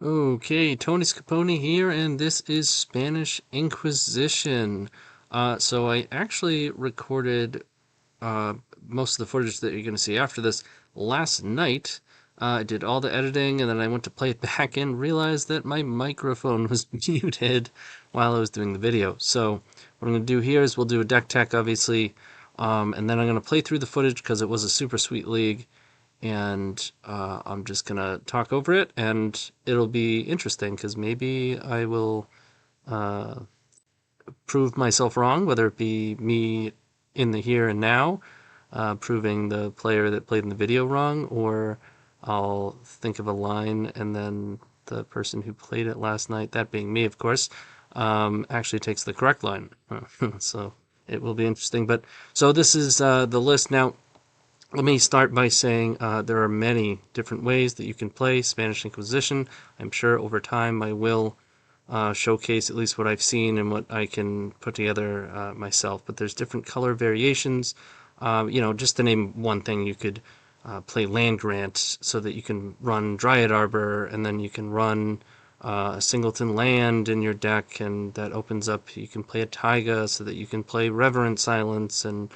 Okay, TonyScapone here, and this is Spanish Inquisition. So I actually recorded uh, most of the footage that you're going to see after this last night. I did all the editing, and then I went to play it back and realized that my microphone was muted while I was doing the video. So what I'm going to do here is we'll do a deck tech, obviously, and then I'm going to play through the footage because it was a super sweet league, and I'm just gonna talk over it, and it'll be interesting because maybe I will uh, prove myself wrong, whether it be me in the here and now, proving the player that played in the video wrong, or I'll think of a line and then the person who played it last night, that being me, of course, actually takes the correct line. So it will be interesting. But so this is the list now. Let me start by saying there are many different ways that you can play Spanish Inquisition. I'm sure over time I will showcase at least what I've seen and what I can put together myself. But there's different color variations. Just to name one thing, you could play Land Grant so that you can run Dryad Arbor, and then you can run a Singleton Land in your deck, and that opens up, you can play a Taiga so that you can play Reverent Silence, and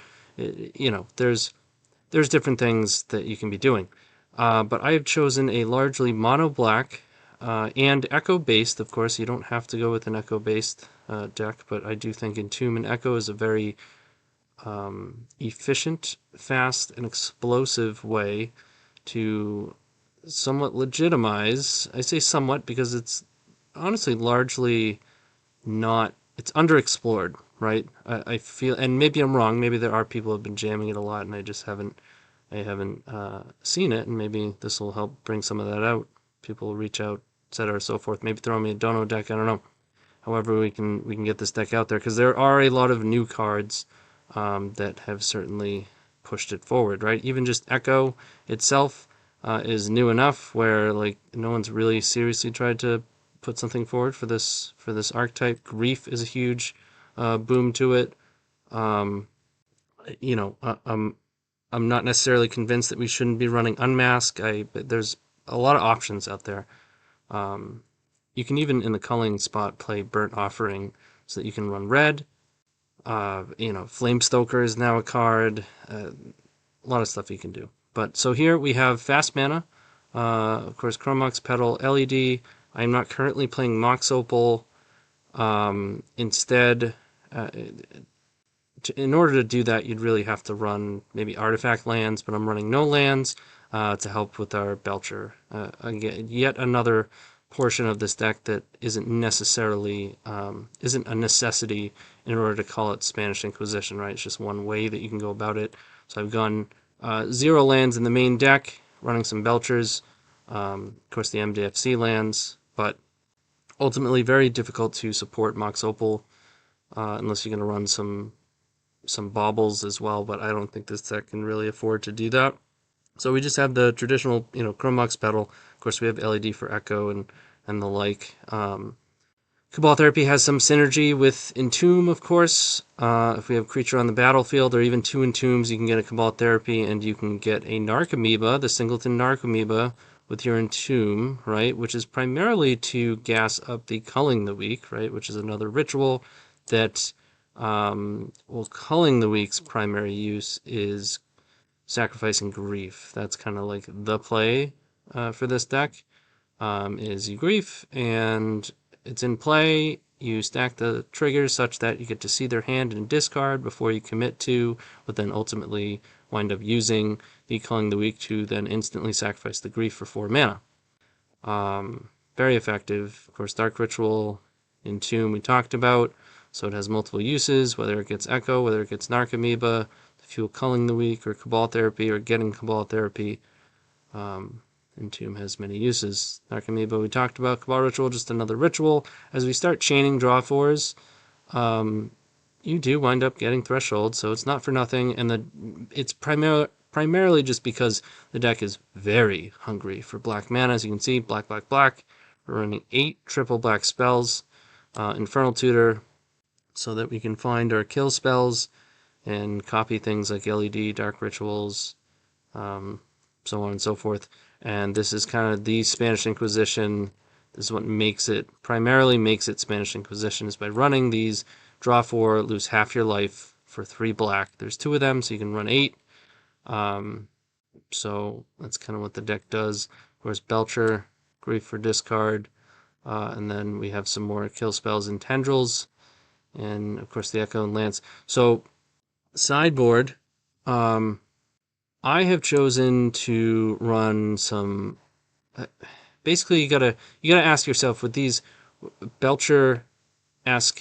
there's different things that you can be doing. But I have chosen a largely mono black and echo based. Of course, you don't have to go with an echo based deck, but I do think Entomb and Echo is a very efficient, fast, and explosive way to somewhat legitimize. I say somewhat because it's honestly largely not, it's underexplored, right? I feel, and maybe I'm wrong, maybe there are people who have been jamming it a lot and I haven't seen it, and maybe this will help bring some of that out. People will reach out, etc., so forth. Maybe throw me a dono deck. I don't know. However, we can get this deck out there because there are a lot of new cards that have certainly pushed it forward. Right, even just Echo itself is new enough where like no one's really seriously tried to put something forward for this archetype. Grief is a huge boom to it. Um, you know, I'm not necessarily convinced that we shouldn't be running Unmask. But there's a lot of options out there. Um, you can even in the culling spot play Burnt Offering so that you can run red. Flamestoker is now a card. A lot of stuff you can do. But so here we have fast mana. Of course, Chromox Petal, LED. I'm not currently playing Mox Opal. Instead, in order to do that, you'd really have to run maybe artifact lands, but I'm running no lands to help with our Belcher. Again, yet another portion of this deck that isn't necessarily isn't a necessity in order to call it Spanish Inquisition, right? It's just one way that you can go about it. So I've gone 0 lands in the main deck, running some Belchers, of course the MDFC lands, but ultimately very difficult to support Mox Opal unless you're going to run some baubles as well, but I don't think this deck can really afford to do that. So we just have the traditional, Chromox Petal. Of course, we have LED for Echo and the like. Cabal Therapy has some synergy with Entomb, of course. If we have a creature on the battlefield, or even 2 Entombs, you can get a Cabal Therapy, and you can get a Narcomoeba, the Singleton Narcomoeba, with your Entomb, right? Which is primarily to gas up the Culling the Weak, right? Which is another ritual that Culling the Weak's primary use is sacrificing grief. That's kind of like the play for this deck. Is you grief, and it's in play. You stack the triggers such that you get to see their hand and discard before you commit to, but then ultimately wind up using the Culling the Weak to then instantly sacrifice the grief for 4 mana. Very effective. Of course, Dark Ritual, Entomb we talked about. So it has multiple uses, whether it gets Echo, whether it gets Narcomoeba, to fuel Culling the Weak, or Cabal Therapy, or getting Cabal Therapy. Entomb has many uses. Narcomoeba we talked about. Cabal Ritual, just another ritual. As we start chaining draw 4s, you do wind up getting Threshold, so it's not for nothing, and it's primarily just because the deck is very hungry for black mana. As you can see, black, black, black. We're running 8 triple black spells. Infernal Tutor, so that we can find our kill spells and copy things like LED, Dark Rituals, so on and so forth. And this is kind of the Spanish Inquisition This is what primarily makes it Spanish Inquisition, is by running these draw 4, lose half your life for 3 black. There's 2 of them, so you can run 8. So that's kind of what the deck does. Of course, Belcher, Grief for discard, and then we have some more kill spells and Tendrils, and of course the Echo and Lance. So sideboard, I have chosen to run some. Basically, you gotta ask yourself with these Belcher.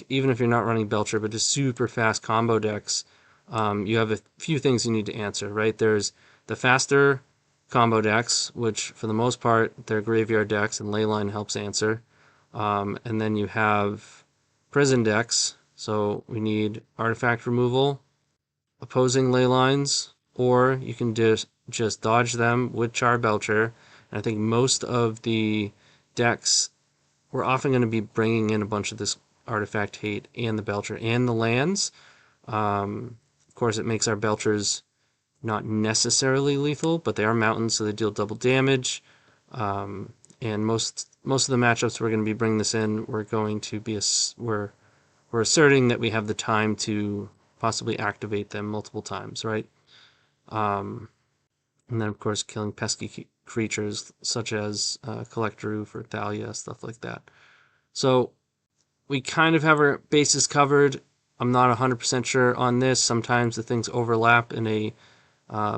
Even if you're not running Belcher, but just super fast combo decks, you have a few things you need to answer, right? There's the faster combo decks, which for the most part, they're graveyard decks, and Leyline helps answer. And then you have prison decks, so we need artifact removal, opposing Leylines, or you can just dodge them with Charbelcher. And I think most of the decks, we're often going to be bringing in a bunch of this artifact hate and the Belcher and the lands. Of course, it makes our Belchers not necessarily lethal, but they are mountains, so they deal double damage. And most of the matchups we're going to be bringing this in, we're asserting that we have the time to possibly activate them multiple times, right? And then, of course, killing pesky creatures such as Collector for Thalia, stuff like that. So we kind of have our bases covered. I'm not 100% sure on this. Sometimes the things overlap in a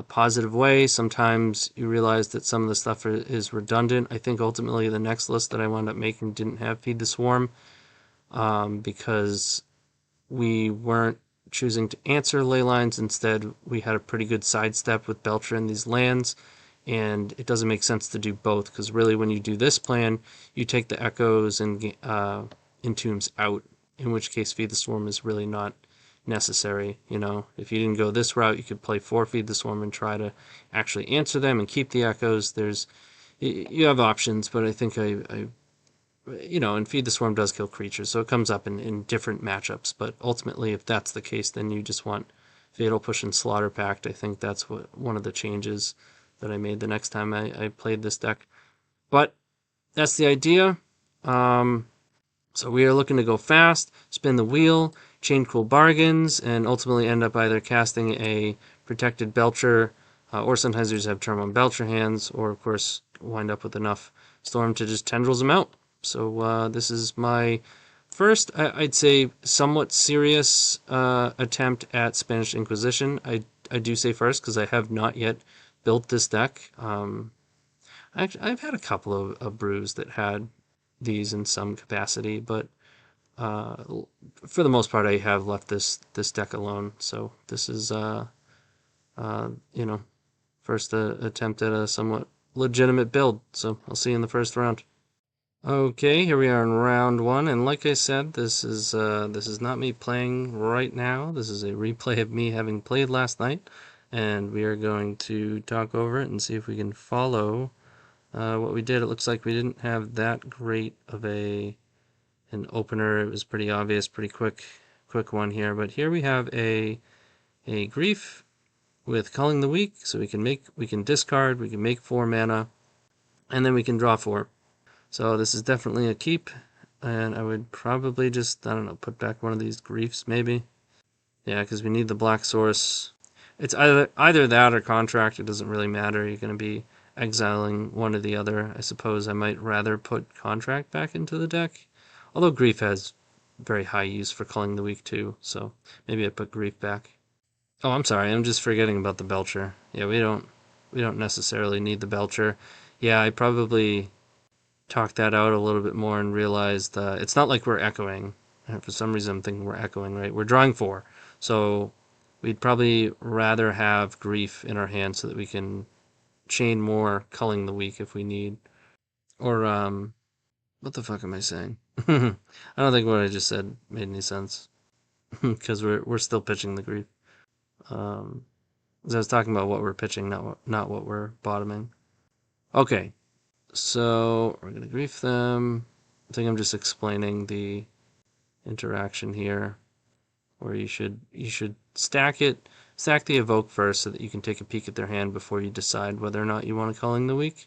positive way. Sometimes you realize that some of the stuff is redundant. I think ultimately the next list that I wound up making didn't have Feed the Swarm because we weren't choosing to answer Leylines. Instead, we had a pretty good sidestep with Belcher in these lands, and it doesn't make sense to do both because really when you do this plan, you take the Echoes and Entombs out, in which case Feed the Swarm is really not necessary. If you didn't go this route, you could play 4 Feed the Swarm and try to actually answer them and keep the Echoes. You have options, but I think and Feed the Swarm does kill creatures, so it comes up in different matchups. But ultimately, if that's the case, then you just want Fatal Push and Slaughter Pact. I think that's one of the changes that I made the next time I played this deck. But that's the idea. So we are looking to go fast, spin the wheel, chain cool bargains, and ultimately end up either casting a protected Belcher, or sometimes you just have turn 1 Belcher hands, or of course wind up with enough Storm to just Tendrils them out. So this is my first, I'd say, somewhat serious attempt at Spanish Inquisition. I do say first because I have not yet built this deck. I've had a couple of brews that had these in some capacity, but for the most part, I have left this deck alone. So this is, first attempt at a somewhat legitimate build. So I'll see you in the first round. Okay, here we are in round 1, and like I said, this is not me playing right now. This is a replay of me having played last night, and we are going to talk over it and see if we can follow what we did. It looks like we didn't have that great of an opener. It was pretty obvious, pretty quick one here. But here we have a Grief with Culling the Weak, so we can discard, we can make 4 mana, and then we can draw 4. So this is definitely a keep, and I would probably just, I don't know, put back one of these Griefs maybe. Yeah, because we need the black source. It's either that or Contract. It doesn't really matter. You're going to be exiling one or the other. I suppose I might rather put Contract back into the deck. Although Grief has very high use for Culling the Weak too, so maybe I put Grief back. Oh, I'm sorry. I'm just forgetting about the Belcher. Yeah, we don't necessarily need the Belcher. Yeah, I probably talked that out a little bit more and realized it's not like we're echoing. For some reason, I'm thinking we're echoing, right? We're drawing 4. So we'd probably rather have Grief in our hand so that we can chain more Culling the Weak if we need. Or, what the fuck am I saying? I don't think what I just said made any sense. Because we're still pitching the Grief. As I was talking about what we're pitching, not what we're bottoming. Okay. So we're going to Grief them. I think I'm just explaining the interaction here, where you should stack the Evoke first so that you can take a peek at their hand before you decide whether or not you want to Culling the Weak.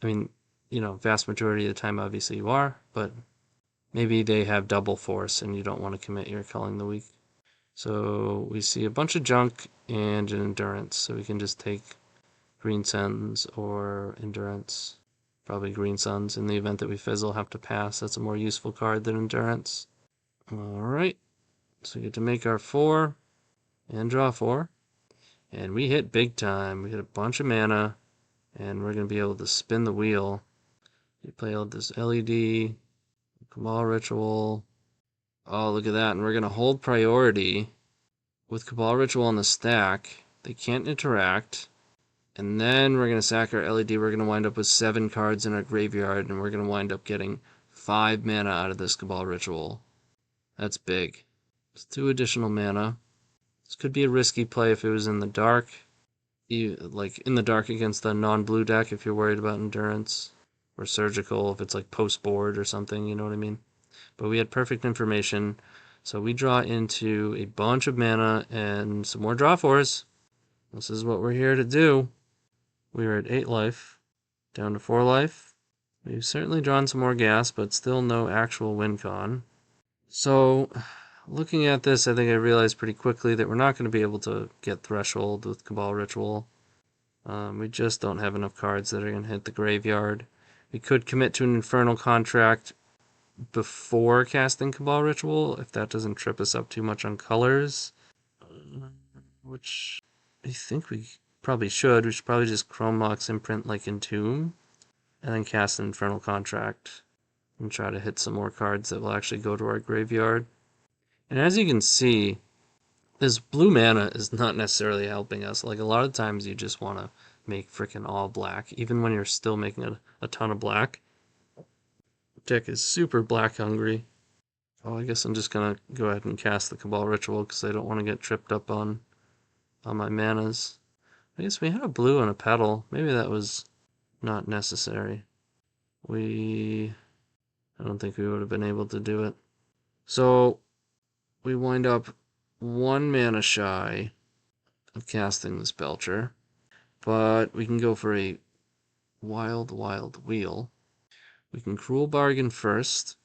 I mean, you know, vast majority of the time, obviously you are, but maybe they have double force and you don't want to commit your culling the weak. So we see a bunch of junk and an endurance, so we can just take green suns or endurance. Probably green suns in the event that we fizzle, have to pass. That's a more useful card than endurance. Alright, so we get to make our 4 and draw 4. And we hit big time. We hit a bunch of mana, and we're going to be able to spin the wheel. We play all this LED, Cabal Ritual. Oh, look at that. And we're going to hold priority with Cabal Ritual on the stack. They can't interact. And then we're going to sack our LED. We're going to wind up with 7 cards in our graveyard, and we're going to wind up getting 5 mana out of this Cabal Ritual. That's big. It's 2 additional mana. This could be a risky play if it was in the dark. Like in the dark against the non-blue deck if you're worried about endurance. Or surgical if it's like post-board or something, you know what I mean? But we had perfect information. So we draw into a bunch of mana and some more draw 4s. This is what we're here to do. We are at 8 life, down to 4 life. We've certainly drawn some more gas, but still no actual win con. So, looking at this, I think I realized pretty quickly that we're not going to be able to get Threshold with Cabal Ritual. We just don't have enough cards that are going to hit the graveyard. We could commit to an Infernal Contract before casting Cabal Ritual, if that doesn't trip us up too much on colors. Which I think we probably should. We should probably just Chrome Mox Imprint like Entomb, and then cast an Infernal Contract, and try to hit some more cards that will actually go to our graveyard. And as you can see, this blue mana is not necessarily helping us. Like, a lot of times you just want to make freaking all black, even when you're still making a ton of black. Deck is super black hungry. Oh, I guess I'm just gonna go ahead and cast the Cabal Ritual because I don't want to get tripped up on my manas. I guess we had a blue and a petal. Maybe that was not necessary. I don't think we would have been able to do it. So we wind up 1 mana shy of casting this Belcher, but we can go for a wild wheel. We can Cruel Bargain first.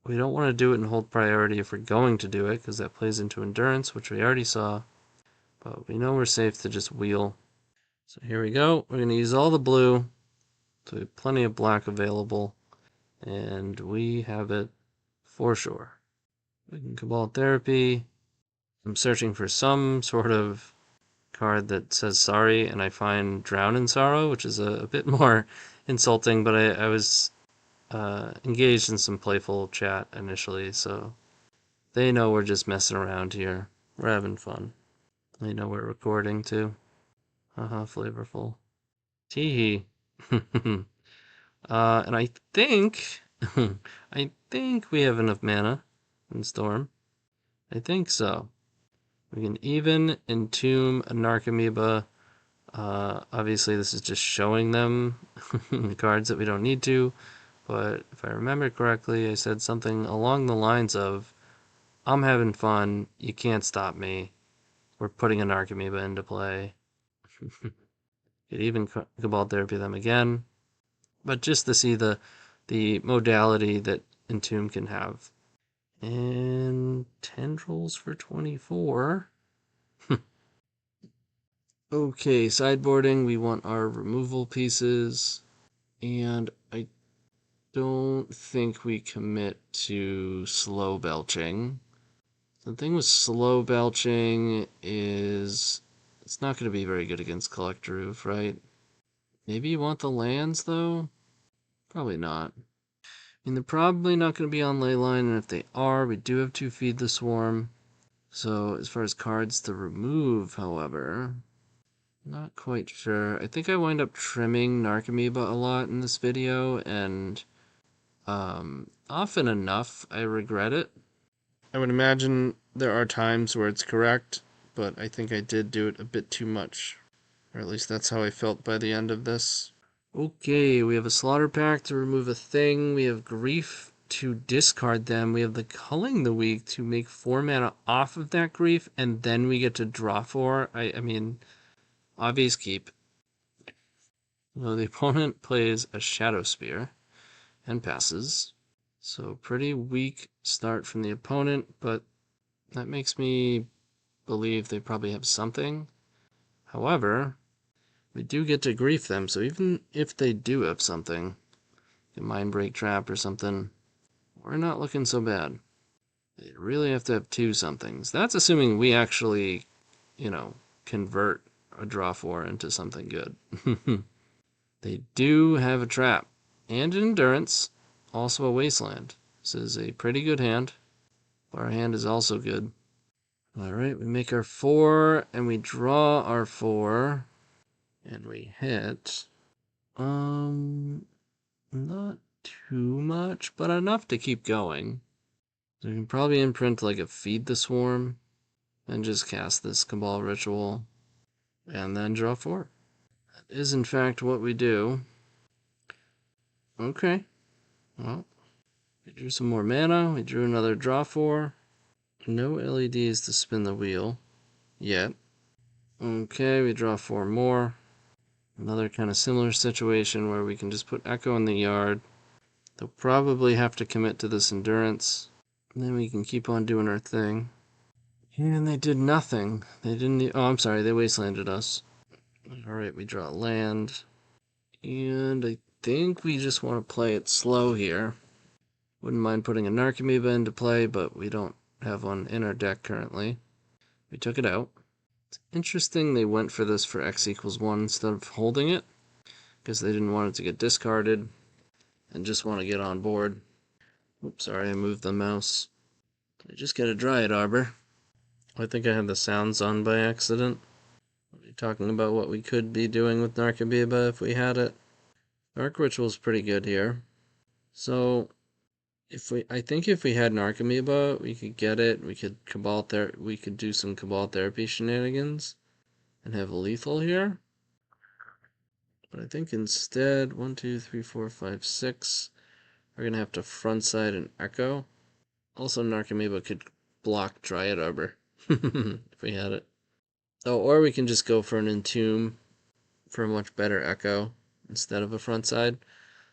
We don't want to do it and hold priority if we're going to do it, because that plays into endurance, which we already saw. But we know we're safe to just wheel. So here we go. We're going to use all the blue. So we have plenty of black available. And we have it for sure. We can Cabal Therapy. I'm searching for some sort of card that says sorry, and I find Drown in Sorrow, which is a bit more insulting, but I was engaged in some playful chat initially, so they know we're just messing around here. We're having fun. They know we're recording too. Haha, flavorful. Teehee. And I think I think we have enough mana in Storm. I think so. We can even entomb a Narcomoeba. Obviously, this is just showing them cards that we don't need to. But if I remember correctly, I said something along the lines of, I'm having fun, you can't stop me. We're putting a Narcomoeba into play. Could even Cabal Therapy them again. But just to see the modality that Entomb can have. And Tendrils for 24. Okay, sideboarding, we want our removal pieces. And I don't think we commit to slow belching. The thing with slow belching is it's not going to be very good against Collector Roof, right? Maybe you want the lands, though? Probably not. I mean, they're probably not going to be on Leyline, and if they are, we do have to Feed the Swarm. So, as far as cards to remove, however, not quite sure. I think I wind up trimming Narcomoeba a lot in this video, and often enough, I regret it. I would imagine there are times where it's correct, but I think I did do it a bit too much. Or at least that's how I felt by the end of this. Okay, we have a Slaughter Pact to remove a thing. We have Grief to discard them. We have the Culling the Weak to make 4 mana off of that Grief, and then we get to draw 4. I mean, obvious keep. Well, the opponent plays a Shadow Spear and passes. So pretty weak start from the opponent, but that makes me believe they probably have something. However, we do get to grief them, so even if they do have something, a Mind Break Trap or something, we're not looking so bad. They really have to have two somethings. That's assuming we actually, convert a draw 4 into something good. They do have a trap and an endurance, also a wasteland. This is a pretty good hand. Our hand is also good. Alright, we make our 4 and we draw our 4 and we hit. Not too much, but enough to keep going. So we can probably imprint like a Feed the Swarm and just cast this Cabal Ritual and then draw 4. That is in fact what we do. Okay, well, we drew some more mana, we drew another draw 4. No LEDs to spin the wheel yet. Okay, we draw 4 more. Another kind of similar situation where we can just put Echo in the yard. They'll probably have to commit to this endurance. And then we can keep on doing our thing. And they did nothing. They didn't. Oh, I'm sorry, they wastelanded us. Alright, we draw land. And I think we just want to play it slow here. Wouldn't mind putting a Narcomoeba into play, but we don't have one in our deck currently. We took it out. It's interesting they went for this for X equals 1 instead of holding it, because they didn't want it to get discarded and just want to get on board. Oops, sorry, I moved the mouse. Did I just get a Dryad Arbor? I think I had the sounds on by accident. Are we talking about what we could be doing with Narcomoeba if we had it? Dark Ritual's pretty good here. So, I think if we had Narcomoeba, we could get it. We could we could do some Cabal Therapy shenanigans and have a lethal here. But I think instead, 1, 2, 3, 4, 5, 6, we're gonna have to frontside an Echo. Also, Narcomoeba could block Dryad Arbor if we had it. Oh, or we can just go for an Entomb for a much better Echo instead of a frontside.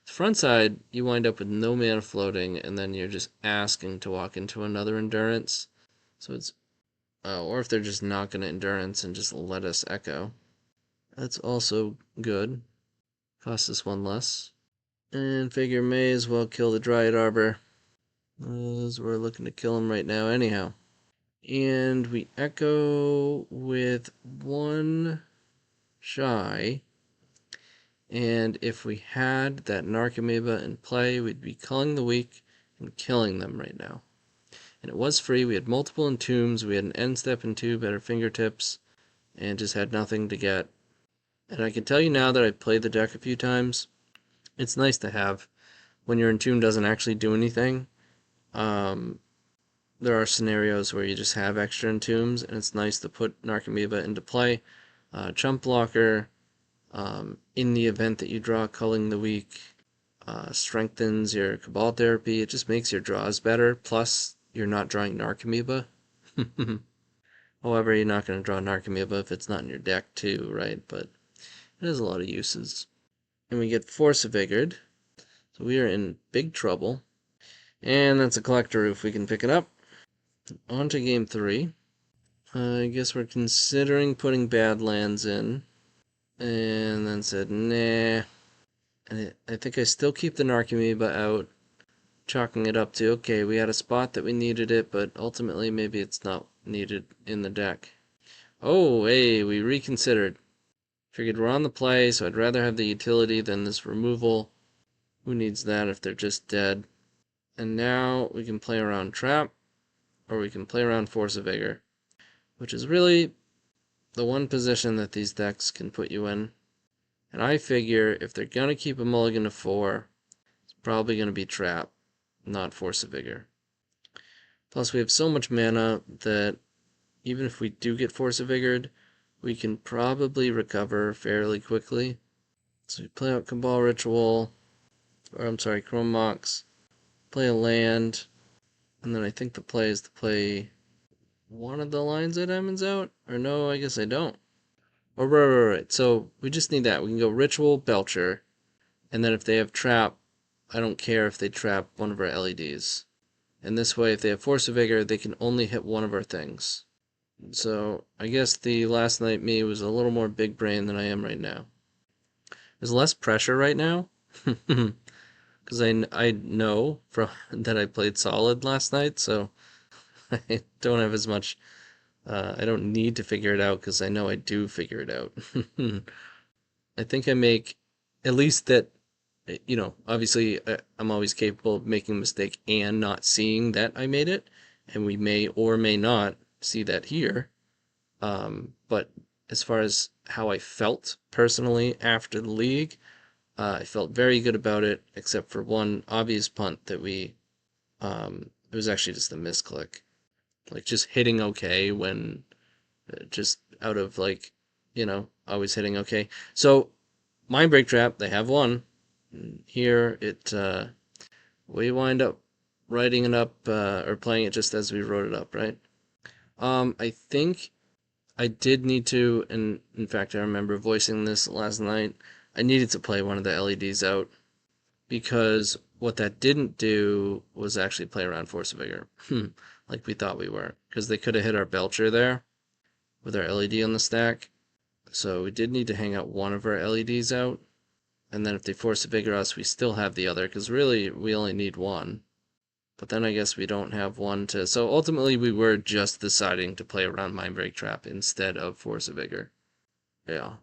Frontside, you wind up with no mana floating, and then you're just asking to walk into another endurance. So it's, or if they're just not going to endurance and just let us Echo. That's also good. Costs us 1 less. And figure may as well kill the Dryad Arbor, as we're looking to kill him right now anyhow. And we Echo with 1 shy. And if we had that Narcomoeba in play, we'd be culling the weak and killing them right now. And it was free. We had multiple entombs. We had an end step and 2 better fingertips, and just had nothing to get. And I can tell you now that I've played the deck a few times, it's nice to have when your entomb doesn't actually do anything. There are scenarios where you just have extra entombs, and it's nice to put Narcomoeba into play. Chump blocker. In the event that you draw Culling the Weak, strengthens your Cabal Therapy. It just makes your draws better. Plus, you're not drawing Narcomoeba. However, you're not going to draw Narcomoeba if it's not in your deck too, right? But it has a lot of uses. And we get Force of Vigor. So we are in big trouble. And that's a Collector Roof. We can pick it up. On to game 3. I guess we're considering putting Badlands in. And then said, nah. And I think I still keep the Narcomoeba out, chalking it up to, okay, we had a spot that we needed it, but ultimately maybe it's not needed in the deck. Oh, hey, we reconsidered. Figured we're on the play, so I'd rather have the utility than this removal. Who needs that if they're just dead? And now we can play around Trap, or we can play around Force of Vigor, which is really the one position that these decks can put you in. And I figure if they're going to keep a mulligan to 4, it's probably going to be Trap, not Force of Vigor. Plus we have so much mana that even if we do get Force of Vigor, we can probably recover fairly quickly. So we play out Cabal Ritual, or I'm sorry, Chrome Mox, play a land, and then I think the play is to play one of the lines that Emmons out? Or no, I guess I don't. Oh, right. So we just need that. We can go Ritual Belcher, and then if they have Trap, I don't care if they trap one of our LEDs. And this way, if they have Force of Vigor, they can only hit one of our things. So I guess the last night me was a little more big brain than I am right now. There's less pressure right now, because I know from that I played solid last night, so I don't have as much. I don't need to figure it out because I know I do figure it out. I think I make at least that. Obviously, I'm always capable of making a mistake and not seeing that I made it, and we may or may not see that here. But as far as how I felt personally after the league, I felt very good about it, except for one obvious punt that it was actually just a misclick. Like just hitting okay when just out of like, always hitting okay. So, Mind Break Trap, they have one. Here, we wind up writing it up, or playing it just as we wrote it up, right? I think I did need to, and in fact, I remember voicing this last night. I needed to play one of the LEDs out because what that didn't do was actually play around Force of Vigor, like we thought we were, because they could have hit our Belcher there with our LED on the stack. So we did need to hang out one of our LEDs out, and then if they Force of Vigor us, we still have the other, because really we only need one. But then I guess we don't have one to. So ultimately, we were just deciding to play around Mind Break Trap instead of Force of Vigor. Yeah.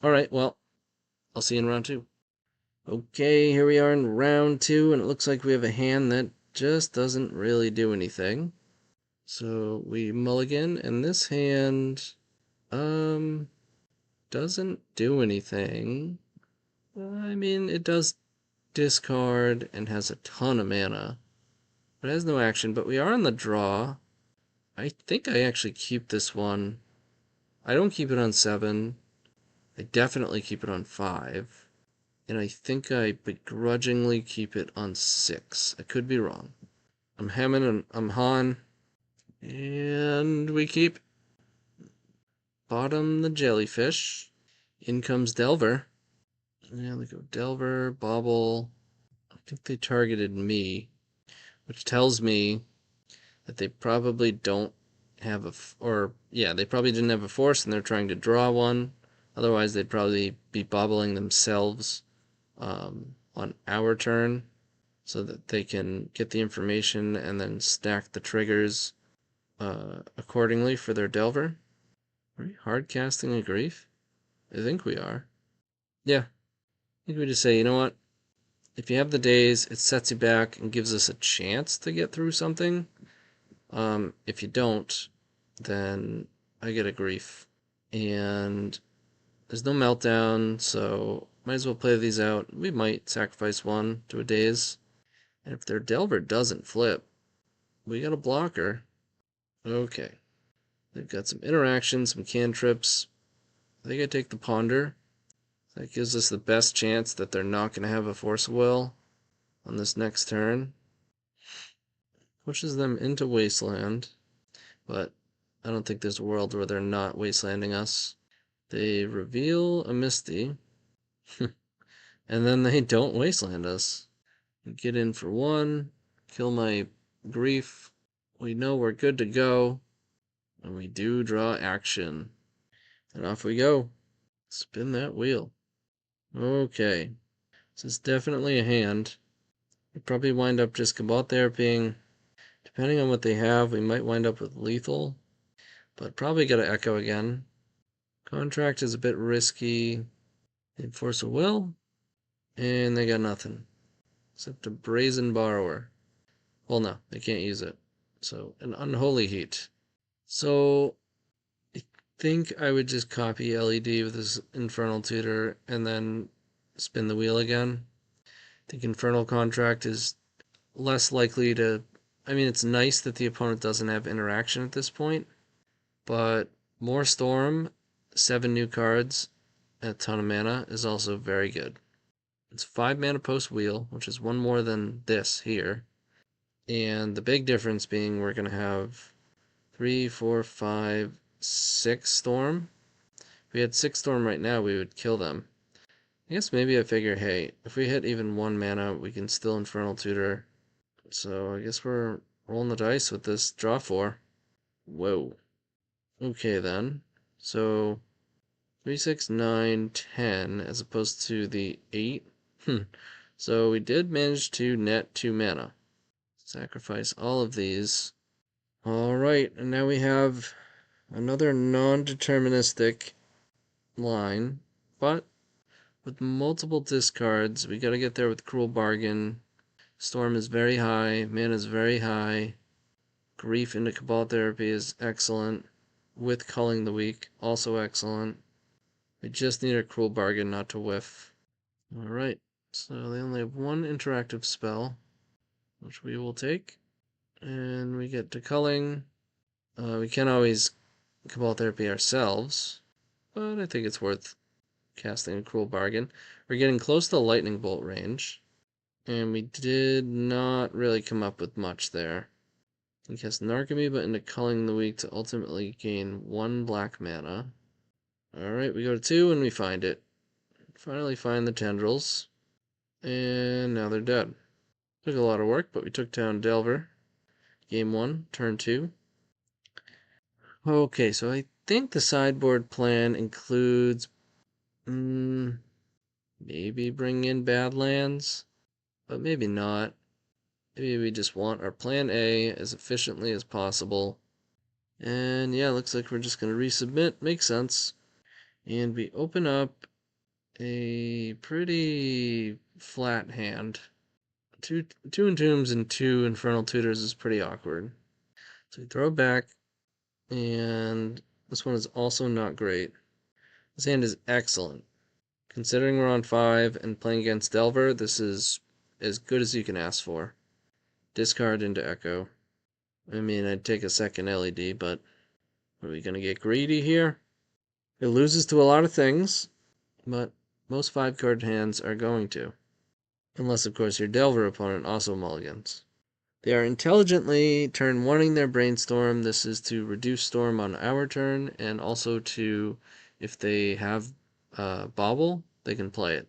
Alright, well, I'll see you in round two. Okay, here we are in round two, and it looks like we have a hand that just doesn't really do anything. So we mulligan, and this hand, doesn't do anything. I mean, it does discard and has a ton of mana, but it has no action, but we are on the draw. I think I actually keep this one. I don't keep it on 7. I definitely keep it on 5. And I think I begrudgingly keep it on 6. I could be wrong. I'm hemming and I'm hawing. And we keep bottom the jellyfish. In comes Delver. Yeah, they go Delver, Bobble. I think they targeted me, which tells me that they probably don't have they probably didn't have a force and they're trying to draw one. Otherwise, they'd probably be bobbling themselves on our turn so that they can get the information and then stack the triggers accordingly for their Delver. Are we hard casting a Grief? I think we are. Yeah. I think we just say, you know what? If you have the days, it sets you back and gives us a chance to get through something. If you don't, then I get a Grief. And there's no meltdown, so might as well play these out. We might sacrifice one to a daze. And if their Delver doesn't flip, we got a blocker. Okay. They've got some interaction, some cantrips. I think I take the Ponder. That gives us the best chance that they're not going to have a Force of Will on this next turn. Pushes them into Wasteland, but I don't think there's a world where they're not Wastelanding us. They reveal a Misty, and then they don't Wasteland us. Get in for one, kill my Grief. We know we're good to go, and we do draw action. And off we go. Spin that wheel. Okay. This is definitely a hand. We probably wind up just Cabal Therapying. Depending on what they have, we might wind up with lethal. But probably gotta Echo again. Contract is a bit risky. They Force a Will. And they got nothing. Except a Brazen Borrower. Well, no, they can't use it. So, an Unholy Heat. So, I think I would just copy LED with this Infernal Tutor and then spin the wheel again. I think Infernal Contract is less likely to. I mean, it's nice that the opponent doesn't have interaction at this point, but more Storm, 7 new cards, and a ton of mana is also very good. It's 5 mana post wheel, which is 1 more than this here. And the big difference being we're going to have 3, 4, 5, 6 Storm If we had 6 Storm right now, we would kill them. I guess maybe I figure, hey, if we hit even 1 mana, we can still Infernal Tutor. So I guess we're rolling the dice with this draw 4. Whoa. Okay then. So 3, 6, 9, 10 as opposed to the 8. So we did manage to net 2 mana. Sacrifice all of these. Alright, and now we have another non-deterministic line, but with multiple discards. We gotta get there with Cruel Bargain. Storm is very high, mana is very high. Grief into Cabal Therapy is excellent. With Culling the Weak, also excellent. We just need a Cruel Bargain not to whiff. Alright, so they only have one interactive spell, which we will take. And we get to Culling. We can always Cabal Therapy ourselves, but I think it's worth casting a Cruel Bargain. We're getting close to Lightning Bolt range, and we did not really come up with much there. We cast Narcomoeba into Culling the Weak to ultimately gain 1 black mana. Alright, we go to 2 and we find it. Finally find the Tendrils. And now they're dead. Took a lot of work, but we took down Delver. Game 1, turn 2. Okay, so I think the sideboard plan includes maybe bring in Badlands, but maybe not. Maybe we just want our plan A as efficiently as possible. And yeah, looks like we're just going to resubmit. Makes sense. And we open up a pretty flat hand. Two Entombs and 2 Infernal Tutors is pretty awkward. So we throw it back, and this one is also not great. This hand is excellent. Considering we're on 5 and playing against Delver, this is as good as you can ask for. Discard into Echo. I mean, I'd take a second LED, but are we going to get greedy here? It loses to a lot of things, but most 5-card hands are going to. Unless, of course, your Delver opponent also mulligans. They are intelligently turn 1ing their Brainstorm. This is to reduce Storm on our turn, and also to, if they have Bauble, they can play it.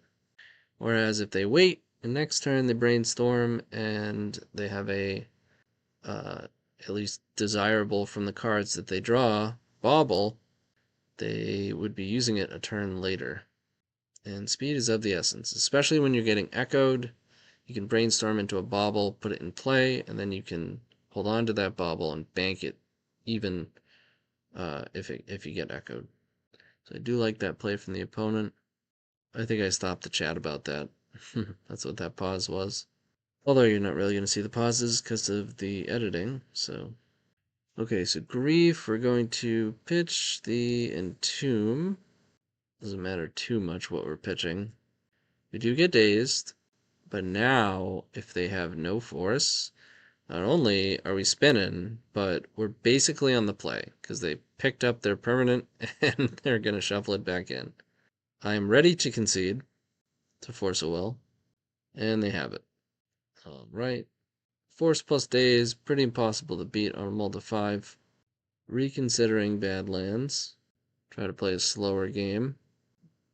Whereas if they wait, and next turn they Brainstorm, and they have a, at least desirable from the cards that they draw, Bauble, they would be using it a turn later. And speed is of the essence, especially when you're getting echoed. You can Brainstorm into a Bauble, put it in play, and then you can hold on to that Bauble and bank it, even if you get echoed. So I do like that play from the opponent. I think I stopped the chat about that. That's what that pause was. Although you're not really going to see the pauses because of the editing, so. Okay, so Grief, we're going to pitch the Entomb. Doesn't matter too much what we're pitching. We do get Dazed. But now, if they have no force, not only are we spinning, but we're basically on the play, because they picked up their permanent and they're going to shuffle it back in. I am ready to concede to Force of Will, and they have it. Alright. Force plus Daze, pretty impossible to beat on a mull to 5. Reconsidering Badlands. Try to play a slower game,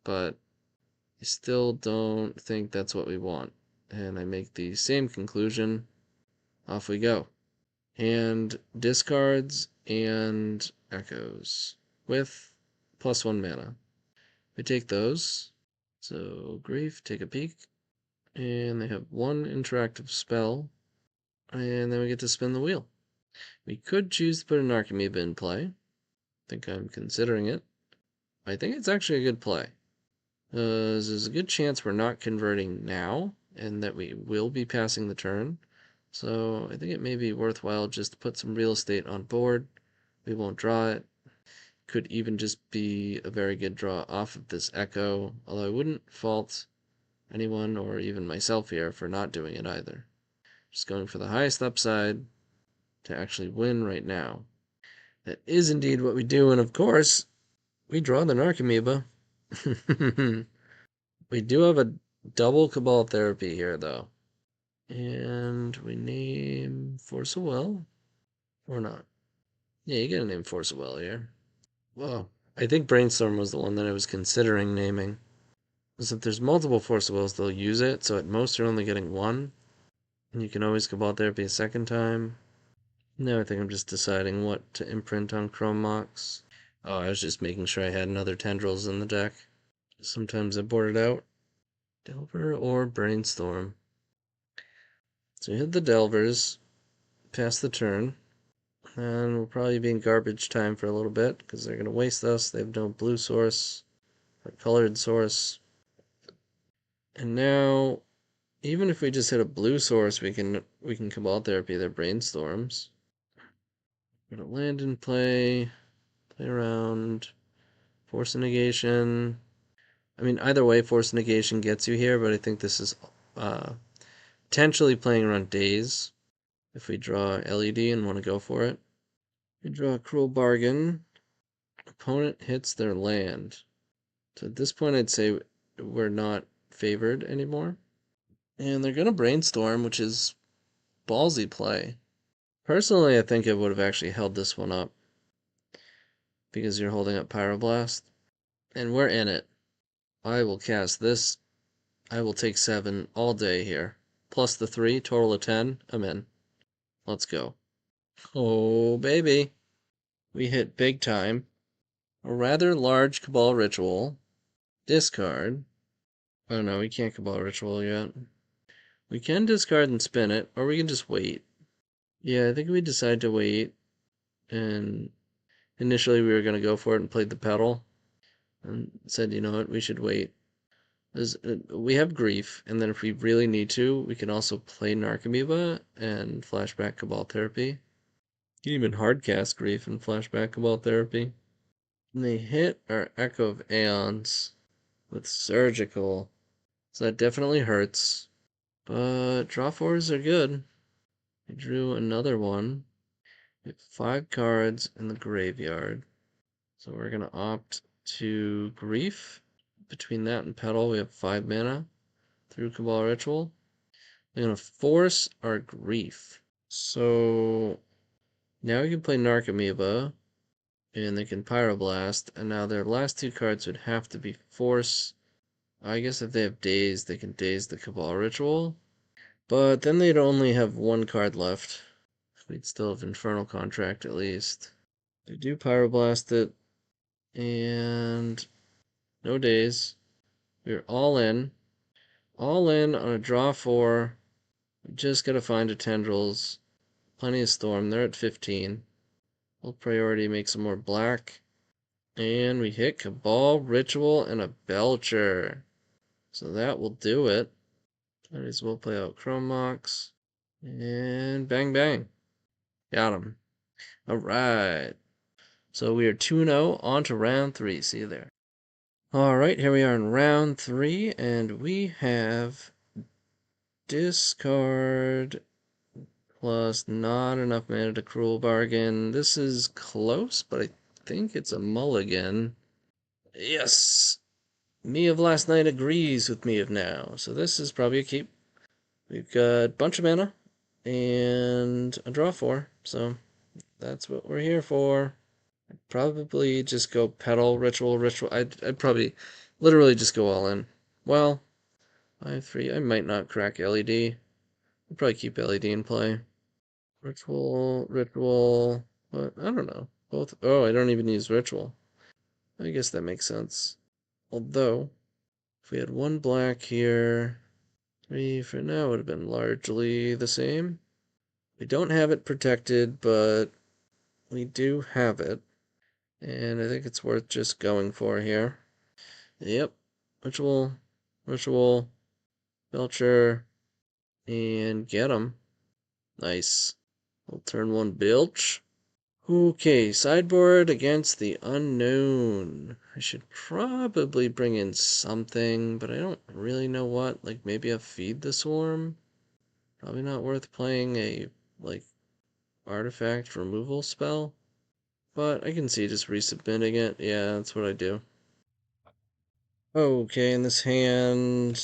but I still don't think that's what we want. And I make the same conclusion. Off we go. And discards and echoes with +1 mana. We take those. So Grief, take a peek. And they have 1 interactive spell. And then we get to spin the wheel. We could choose to put an Narcomoeba in play. I think I'm considering it. I think it's actually a good play. There's a good chance we're not converting now, and that we will be passing the turn. So I think it may be worthwhile just to put some real estate on board. We won't draw it. Could even just be a very good draw off of this Echo, although I wouldn't fault anyone or even myself here for not doing it either. Just going for the highest upside to actually win right now. That is indeed what we do, and of course, we draw the Narcomoeba. We do have a double Cabal Therapy here, though. And we name Force of Will. Or not. Yeah, you gotta name Force of Will here. Whoa. I think Brainstorm was the one that I was considering naming. Because if there's multiple Force of Wills, they'll use it, so at most you're only getting one. And you can always Cabal Therapy a second time. Now I think I'm just deciding what to imprint on Chrome Mox. Oh, I was just making sure I had another Tendrils in the deck. Sometimes I board it out. Delver or Brainstorm. So we hit the Delvers, pass the turn, and we'll probably be in garbage time for a little bit, because they're going to waste us. They have no blue source or colored source. And now, even if we just hit a blue source, we can Cabal Therapy their Brainstorms. We're going to land in play around, Force of Negation. I mean, either way, Force of Negation gets you here, but I think this is potentially playing around Daze. If we draw LED and want to go for it. We draw a Cruel Bargain. Opponent hits their land. So at this point, I'd say we're not favored anymore. And they're going to Brainstorm, which is ballsy play. Personally, I think I would have actually held this one up. Because you're holding up Pyroblast. And we're in it. I will cast this. I will take 7 all day here. Plus the 3, total of 10. I'm in. Let's go. Oh, baby. We hit big time. A rather large Cabal Ritual. Discard. Oh no, we can't Cabal Ritual yet. We can discard and spin it, or we can just wait. Yeah, I think we decide to wait. And initially we were going to go for it and played the pedal. And said, you know what, we should wait. We have Grief, and then if we really need to, we can also play Narcomoeba and Flashback Cabal Therapy. You can even hardcast Grief and Flashback Cabal Therapy. And they hit our Echo of Aeons with Surgical. So that definitely hurts. But draw 4s are good. I drew another one. We have 5 cards in the graveyard. So we're going to opt to Grief. Between that and Petal, we have 5 mana through Cabal Ritual. We're going to force our Grief. So now we can play Narcomoeba. And they can Pyroblast. And now their last 2 cards would have to be Force. I guess if they have Daze, they can Daze the Cabal Ritual. But then they'd only have 1 card left. We'd still have Infernal Contract at least. They do Pyroblast it. And no Daze. We're all in. All in on a draw 4. We just gotta find a Tendrils. Plenty of Storm. They're at 15. We'll priority make some more black. And we hit Cabal Ritual and a Belcher. So that will do it. Might as well play out Chrome Mox. And bang bang. Got him. Alright. So we are 2-0 on to round 3. See you there. Alright, here we are in round 3, and we have discard plus not enough mana to Cruel Bargain. This is close, but I think it's a mulligan. Yes! Me of last night agrees with me of now. So this is probably a keep. We've got a bunch of mana and a draw 4. So that's what we're here for. I'd probably just go Petal, Ritual. I'd probably literally just go all in. Well, 5-3. I might not crack LED. I'd probably keep LED in play. Ritual. But I don't know. Both. Oh, I don't even use Ritual. I guess that makes sense. Although, if we had 1 black here, 3 for now would have been largely the same. We don't have it protected, but we do have it. And I think it's worth just going for here. Yep. Ritual, Belcher, and get him. Nice. We'll turn 1 Bilch. Okay, sideboard against the unknown. I should probably bring in something, but I don't really know what. Like maybe a Feed the Swarm? Probably not worth playing a, like, artifact removal spell. But I can see just resubmitting it. Yeah, that's what I do. Okay, in this hand...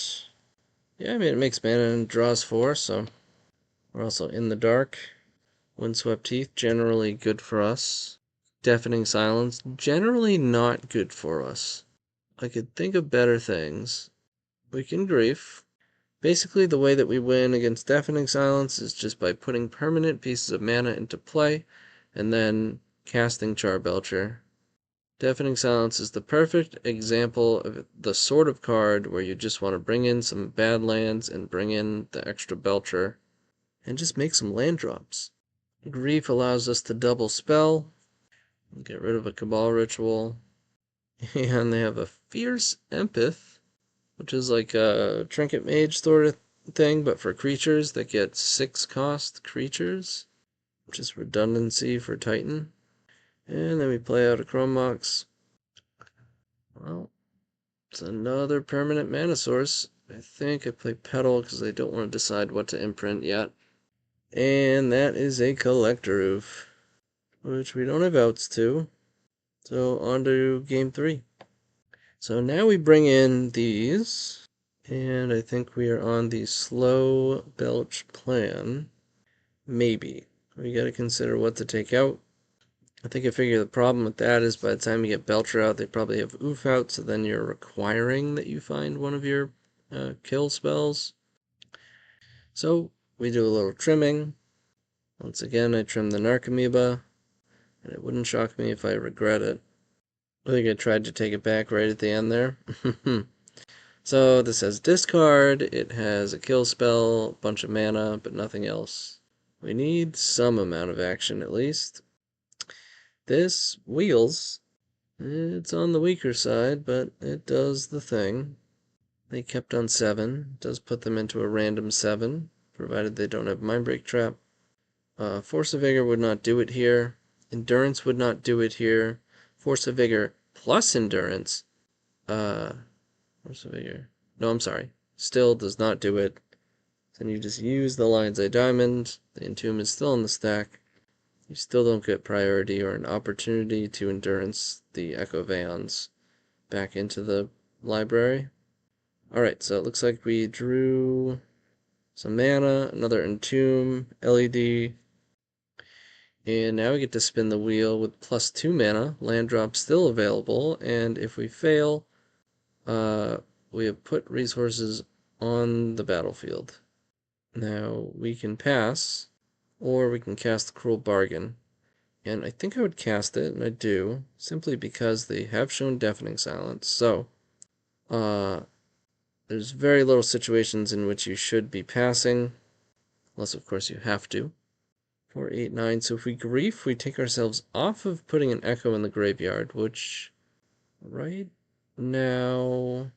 Yeah, I mean, it makes mana and draws 4, so... We're also in the dark. Windswept Heath, generally good for us. Deafening Silence, generally not good for us. I could think of better things. We can grief. Basically, the way that we win against Deafening Silence is just by putting permanent pieces of mana into play, and then casting Charbelcher. Deafening Silence is the perfect example of the sort of card where you just want to bring in some bad lands and bring in the extra Belcher, and just make some land drops. Grief allows us to double spell, get rid of a Cabal Ritual, and they have a Fierce Empath, which is like a Trinket Mage sort of thing, but for creatures that get 6 cost creatures, which is redundancy for Titan. And then we play out a Chrome Mox. Well, it's another permanent mana source. I think I play Petal because I don't want to decide what to imprint yet. And that is a Collector Roof, which we don't have outs to. So on to game 3. So now we bring in these, and I think we are on the slow belch plan. Maybe. We gotta consider what to take out. I think I figure the problem with that is by the time you get Belcher out, they probably have Oof out, so then you're requiring that you find one of your kill spells. So we do a little trimming. Once again, I trim the Narcomoeba, and it wouldn't shock me if I regret it. I think I tried to take it back right at the end there. So this has discard, it has a kill spell, a bunch of mana, but nothing else. We need some amount of action at least. This Wheels, it's on the weaker side, but it does the thing. They kept on 7, it does put them into a random 7, provided they don't have Mindbreak Trap. Force of Vigor would not do it here. Endurance would not do it here. Force of Vigor plus Endurance. Force of Vigor. No, I'm sorry. Still does not do it. Then you just use the Lion's Eye Diamond. The Entomb is still in the stack. You still don't get priority or an opportunity to Endurance the Echo Vans back into the library. Alright, so it looks like we drew some mana, another Entomb, LED, and now we get to spin the wheel with plus 2 mana, land drop still available, and if we fail, we have put resources on the battlefield. Now we can pass, or we can cast the Cruel Bargain. And I think I would cast it, and I do, simply because they have shown Deafening Silence. So, there's very little situations in which you should be passing, unless of course you have to. 4, 8, 9. So if we grief, we take ourselves off of putting an Echo in the graveyard, which right now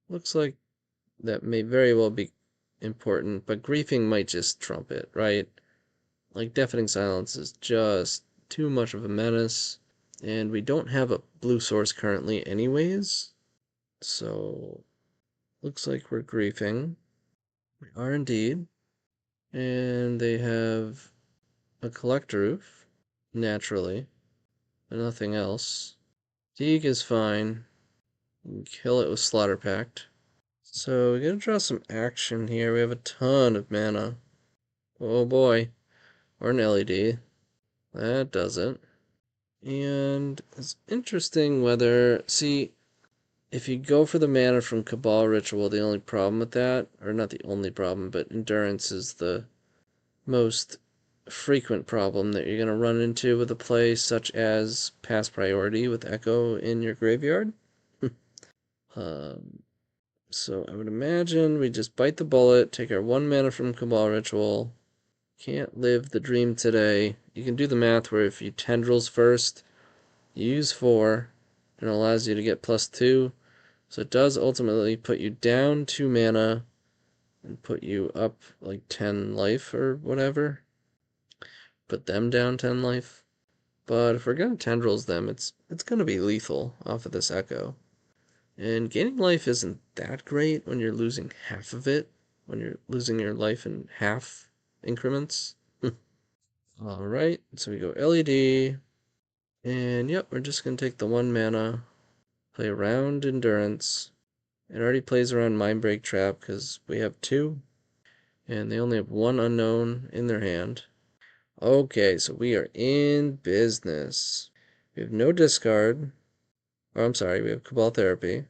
looks like that may very well be important, but griefing might just trump it, right? Like, Deafening Silence is just too much of a menace, and we don't have a blue source currently anyways, so looks like we're griefing. We are indeed, and they have a Collector Roof, naturally, and nothing else. Deeg is fine. We can kill it with Slaughter Pact. So we gotta draw some action here. We have a ton of mana. Oh boy. Or an LED. That does it. And it's interesting whether... See, if you go for the mana from Cabal Ritual, the only problem with that, or not the only problem, but Endurance is the most frequent problem that you're going to run into with a play such as Pass Priority with Echo in your graveyard. So I would imagine we just bite the bullet, take our 1 mana from Cabal Ritual. Can't live the dream today. You can do the math where if you Tendrils first, you use 4, and it allows you to get plus 2. So it does ultimately put you down 2 mana and put you up like 10 life or whatever. Put them down 10 life. But if we're going to Tendrils them, it's going to be lethal off of this Echo. And gaining life isn't that great when you're losing half of it, when you're losing your life in half increments. Alright, so we go LED, and yep, we're just going to take the 1 mana, play around Endurance. It already plays around Mindbreak Trap because we have 2, and they only have 1 unknown in their hand. Okay, so we are in business. We have no discard. Oh, I'm sorry, we have Cabal Therapy.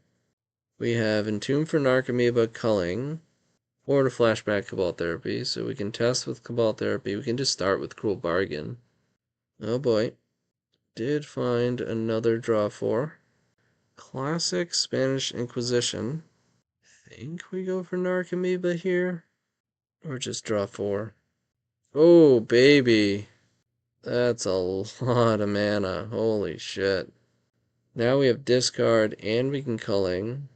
We have Entomb for Narcomoeba Culling. Or to Flashback Cabal Therapy. So we can test with Cabal Therapy. We can just start with Cruel Bargain. Oh boy. Did find another draw for. Classic Spanish Inquisition. Think we go for Narcomoeba here? Or just draw 4? Oh, baby. That's a lot of mana. Holy shit. Now we have discard and we can culling.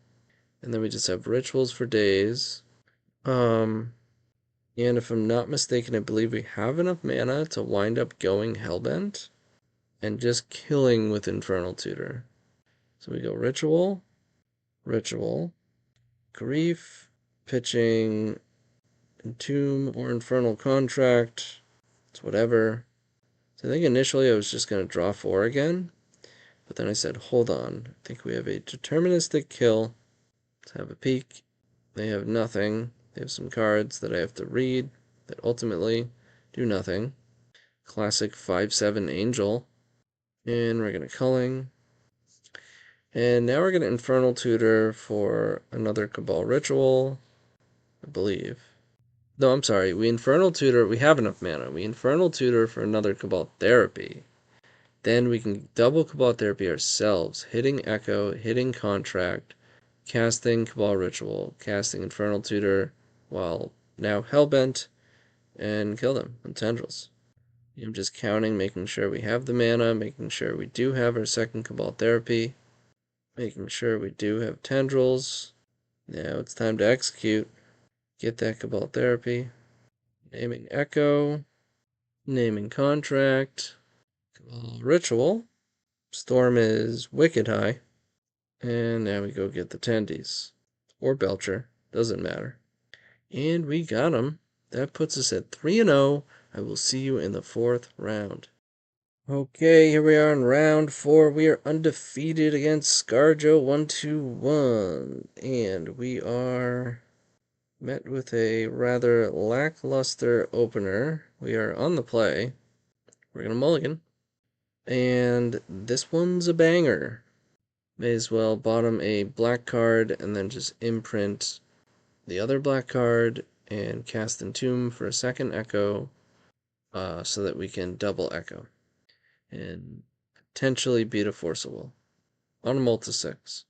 And then we just have rituals for days. And if I'm not mistaken, I believe we have enough mana to wind up going Hellbent and just killing with Infernal Tutor. So we go ritual, ritual, grief, pitching, Entomb or Infernal Contract. It's whatever. So I think initially I was just going to draw 4 again. But then I said, hold on. I think we have a deterministic kill. Let's have a peek. They have nothing. They have some cards that I have to read that ultimately do nothing. Classic 5/7 Angel. And we're going to culling. And now we're going to Infernal Tutor for another Cabal Ritual, I believe. No, I'm sorry. We Infernal Tutor. We have enough mana. We Infernal Tutor for another Cabal Therapy. Then we can double Cabal Therapy ourselves, hitting Echo, hitting Contract, casting Cabal Ritual, casting Infernal Tutor, while now Hellbent, and kill them on Tendrils. I'm just counting, making sure we have the mana, making sure we do have our second Cabal Therapy, making sure we do have Tendrils. Now it's time to execute. Get that Cabal Therapy. Naming Echo, naming Contract, Cabal Ritual. Storm is wicked high. And now we go get the Tendies. Or Belcher. Doesn't matter. And we got him. That puts us at 3-0. I will see you in the 4th round. Okay, here we are in round 4. We are undefeated against Scarjo121. And we are met with a rather lackluster opener. We are on the play. We're going to mulligan. And this one's a banger. May as well bottom a black card and then just imprint the other black card and cast Entomb for a second Echo so that we can double Echo and potentially beat a Forcible on a multi-6.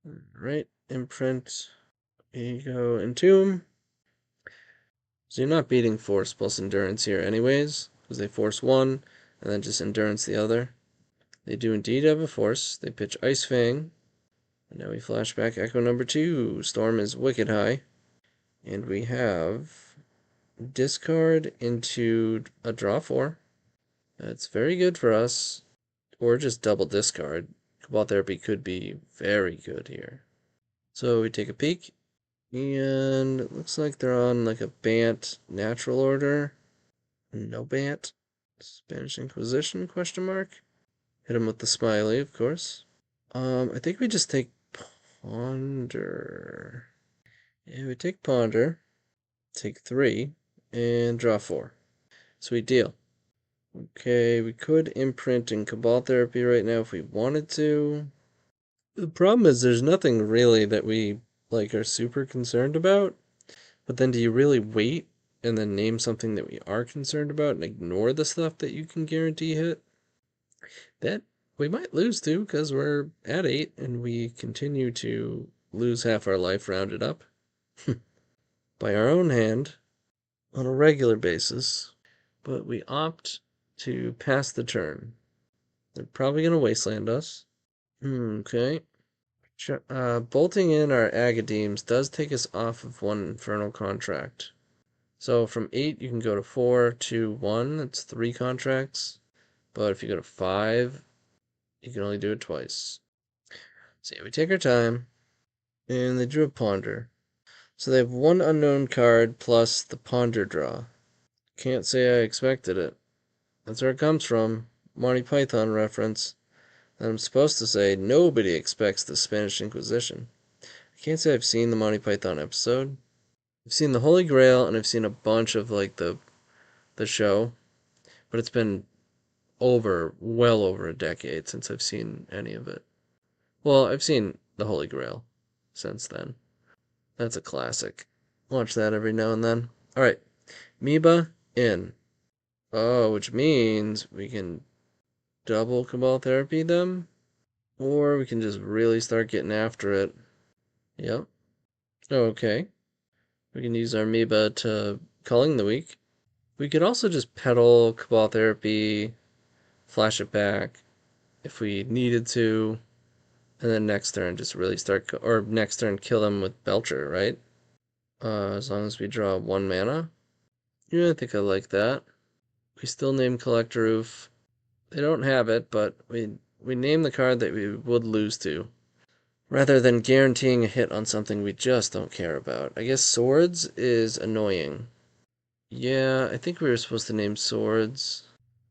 Alright, imprint, Ego, Entomb. So you're not beating Force plus Endurance here anyways, because they force one and then just Endurance the other. They do indeed have a force. They pitch Ice Fang. And now we flash back Echo number 2. Storm is wicked high. And we have discard into a draw 4. That's very good for us. Or just double discard. Cabal Therapy could be very good here. So we take a peek. And it looks like they're on like a Bant natural order. No Bant. Spanish Inquisition, question mark. Hit him with the smiley, of course. I think we just take Ponder. Yeah, we take Ponder. Take 3. And draw 4. Sweet deal. Okay, we could imprint in Cabal Therapy right now if we wanted to. The problem is there's nothing really that we are super concerned about. But then do you really wait and then name something that we are concerned about and ignore the stuff that you can guarantee hit? That we might lose to because we're at 8 and we continue to lose half our life rounded up by our own hand on a regular basis. But we opt to pass the turn. They're probably going to wasteland us. Okay. Bolting in our Agademes does take us off of 1 Infernal Contract. So from 8, you can go to 4, 2, 1. That's 3 contracts. But if you go to 5, you can only do it twice. So yeah, we take our time. And they drew a Ponder. So they have 1 unknown card plus the Ponder draw. Can't say I expected it. That's where it comes from. Monty Python reference. And I'm supposed to say nobody expects the Spanish Inquisition. I can't say I've seen the Monty Python episode. I've seen the Holy Grail and I've seen a bunch of the show, but it's been well over a decade since I've seen any of it. Well, I've seen the Holy Grail since then. That's a classic. Watch that every now and then. Alright, Amoeba in. Oh, which means we can double Cabal Therapy them, or we can just really start getting after it. Yep. Okay. We can use our Amoeba to Culling the Weak. We could also just pedal Cabal Therapy, flash it back if we needed to, and then next turn just really start, or next turn kill them with Belcher, right? As long as we draw 1 mana. Yeah, I think I like that. We still name Collector Roof. They don't have it, but we name the card that we would lose to, rather than guaranteeing a hit on something we just don't care about. I guess Swords is annoying. Yeah, I think we were supposed to name Swords.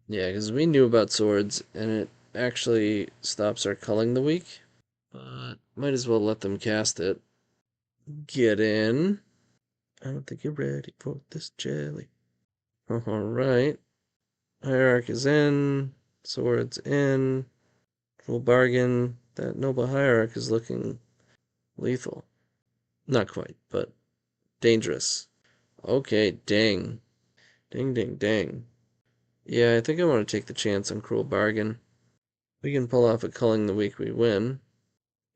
Yeah, because we knew about Swords, and it actually stops our Culling the Weak. But might as well let them cast it. Get in. I don't think you're ready for this jelly. Alright. Hierarch is in. Swords in. Full bargain. That Noble Hierarch is looking lethal. Not quite, but dangerous. Okay, dang. Ding, ding, dang. Yeah, I think I want to take the chance on Cruel Bargain. We can pull off a Culling the Weak, we win.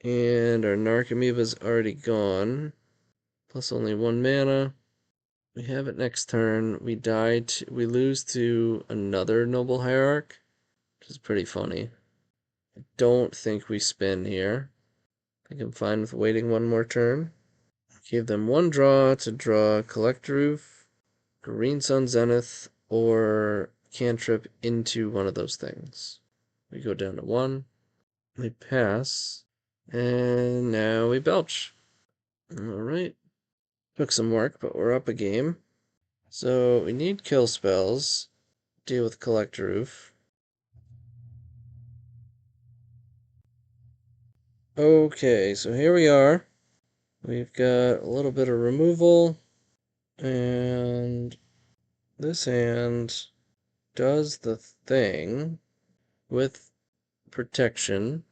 And our Narc Amoeba's already gone. Plus only 1 mana. We have it next turn. We lose to another Noble Hierarch, which is pretty funny. I don't think we spin here. I think I'm fine with waiting 1 more turn. Give them 1 draw to draw Collector Roof, Green Sun Zenith, or Cantrip into one of those things. We go down to 1. We pass. And now we belch. Alright. Took some work, but we're up a game. So we need kill spells. Deal with Collector Roof. Okay, so here we are. We've got a little bit of removal. And this hand does the thing with protection.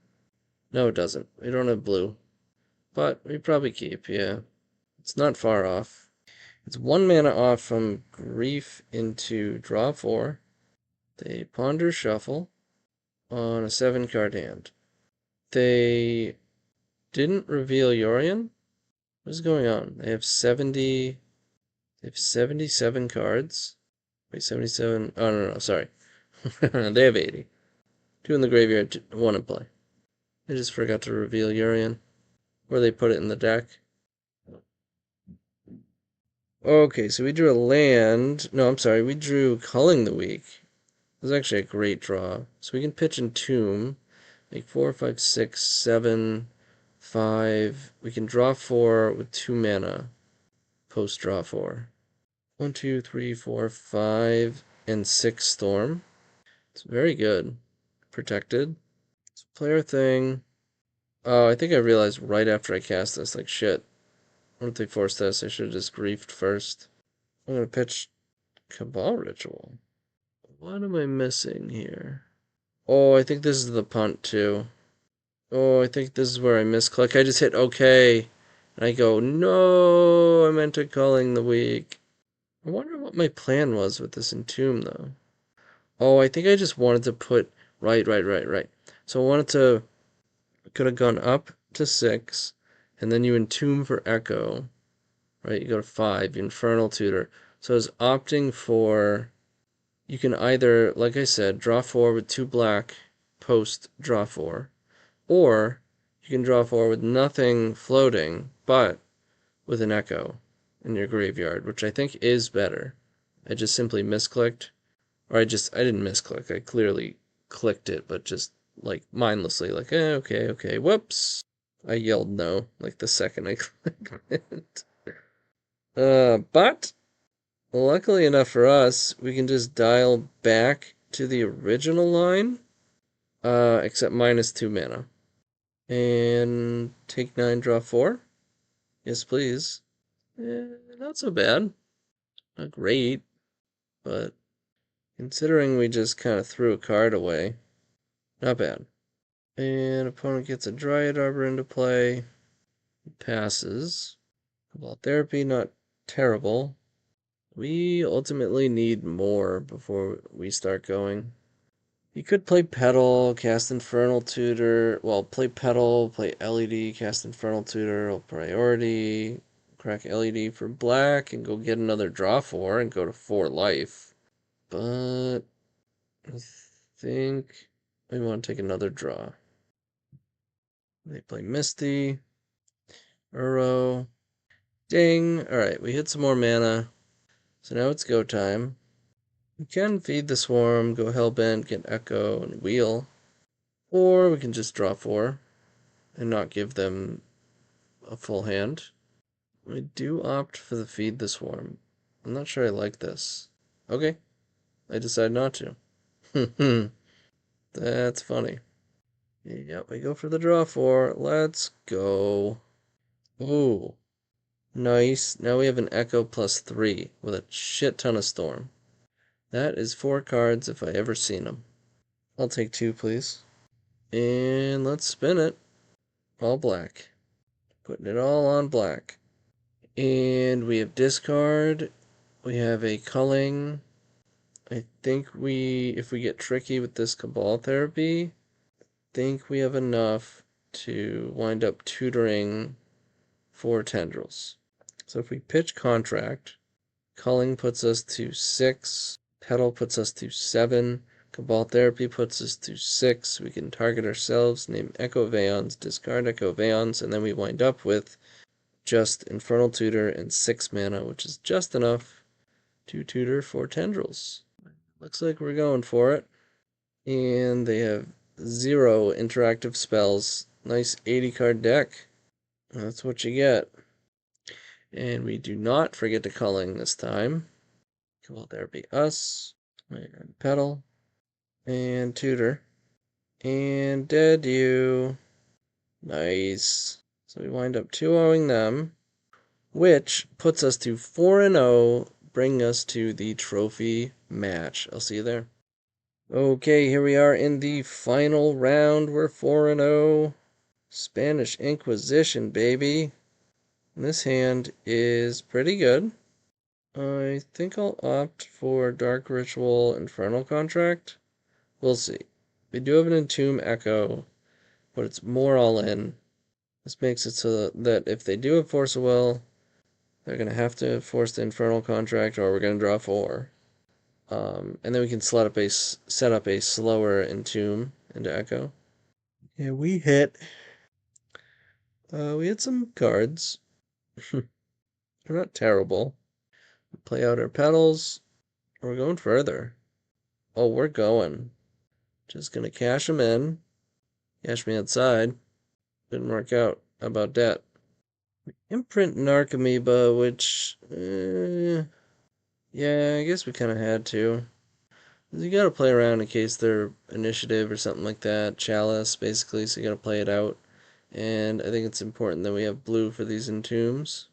No, it doesn't. We don't have blue. But we probably keep, yeah. It's not far off. It's 1 mana off from Grief into draw 4. They Ponder Shuffle on a 7-card hand. They didn't reveal Yorion? What is going on? They have 77 cards. Wait, 77. Oh, no, sorry. They have 80. 2 in the graveyard, 1 in play. They just forgot to reveal Yorion. Or they put it in the deck. Okay, so we drew a land. No, I'm sorry. We drew Culling the Weak. It was actually a great draw. So we can pitch Entomb. Make 4, 5, 6, 7, 5. We can draw 4 with 2 mana. Post draw 4. 1, 2, 3, 4, 5, and 6 Storm. It's very good. Protected. It's a player thing. Oh, I think I realized right after I cast this, like, shit. What if they forced this? I should have just griefed first. I'm gonna pitch Cabal Ritual. What am I missing here? Oh, I think this is the punt, too. Oh, I think this is where I misclick. I just hit OK. And I go, no, I meant to Culling the Weak. I wonder what my plan was with this Entomb, though. Oh, I think I just wanted to put... Right. So I wanted to... Could have gone up to 6, and then you Entomb for Echo. Right, you go to 5, Infernal Tutor. So I was opting for... You can either, like I said, draw 4 with 2 black, post draw 4. Or you can draw 4 with nothing floating, but with an Echo in your graveyard, which I think is better. I just simply misclicked. Or I didn't misclick. I clearly clicked it, but just, like, mindlessly, like, okay, whoops. I yelled no, like, the second I clicked it. But, luckily enough for us, we can just dial back to the original line, except minus 2 mana. And take 9, draw 4. Yes, please. Not so bad. Not great, but Considering we just kind of threw a card away. Not bad. And opponent gets a Dryad Arbor into play. Passes. Cobalt Therapy, not terrible. We ultimately need more before we start going. You could play Petal, cast Infernal Tutor. Well, play Petal, play LED, cast Infernal Tutor, or Priority, crack LED for black, and go get another draw 4 and go to 4 life. But I think we want to take another draw. They play Misty, Uro. Ding! Alright, we hit some more mana. So now it's go time. We can feed the Swarm, go Hellbent, get Echo, and Wheel. Or we can just draw 4 and not give them a full hand. I do opt for the feed the Swarm. I'm not sure I like this. Okay, I decide not to. That's funny. Yep, we go for the draw 4. Let's go. Ooh, nice. Now we have an Echo +3 with a shit ton of Storm. That is 4 cards if I ever seen them. I'll take 2, please. And let's spin it. All black. Putting it all on black. And we have discard. We have a culling. I think if we get tricky with this Cabal Therapy, I think we have enough to wind up tutoring 4 Tendrils. So if we pitch Contract, culling puts us to 6, Petal puts us to 7, Cabal Therapy puts us to 6. We can target ourselves, name Echo Veons, discard Echo Veons, and then we wind up with just Infernal Tutor and 6 mana, which is just enough to tutor 4 Tendrils. Looks like we're going for it. And they have 0 interactive spells. Nice 80 card deck. That's what you get. And we do not forget to culling this time. Will there be us? And Petal. And Tutor. And Dead You. Nice. So we wind up 2-0ing them, which puts us to 4-0, bringing us to the trophy match. I'll see you there. Okay, here we are in the final round. We're 4-0. Spanish Inquisition, baby. And this hand is pretty good. I think I'll opt for Dark Ritual Infernal Contract. We'll see. We do have an Entomb Echo, but it's more all in. This makes it so that if they do have Force of Will, they're going to have to force the Infernal Contract, or we're going to draw 4. And then we can set up a slower Entomb into Echo. Yeah, we hit. We hit some cards. They're not terrible. Play out our Petals. We're going further. Oh, we're going. Just gonna cash them in. Cash me outside. Didn't work out. How about that? Imprint Narcomoeba, which... yeah, I guess we kind of had to. You gotta play around in case they're initiative or something like that. Chalice, basically, so you gotta play it out. And I think it's important that we have blue for these Entombs.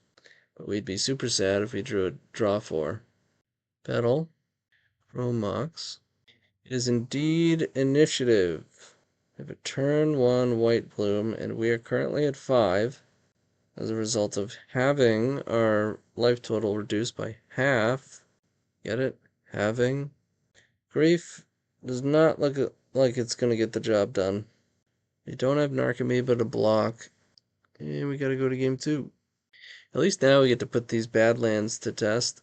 But we'd be super sad if we drew a draw 4. Petal. Chromox. It is indeed initiative. We have a turn 1 white bloom, and we are currently at 5 as a result of having our life total reduced by half. Get it? Having. Grief does not look like it's going to get the job done. We don't have Narcomoeba to block, and we got to go to game 2. At least now we get to put these Badlands to test.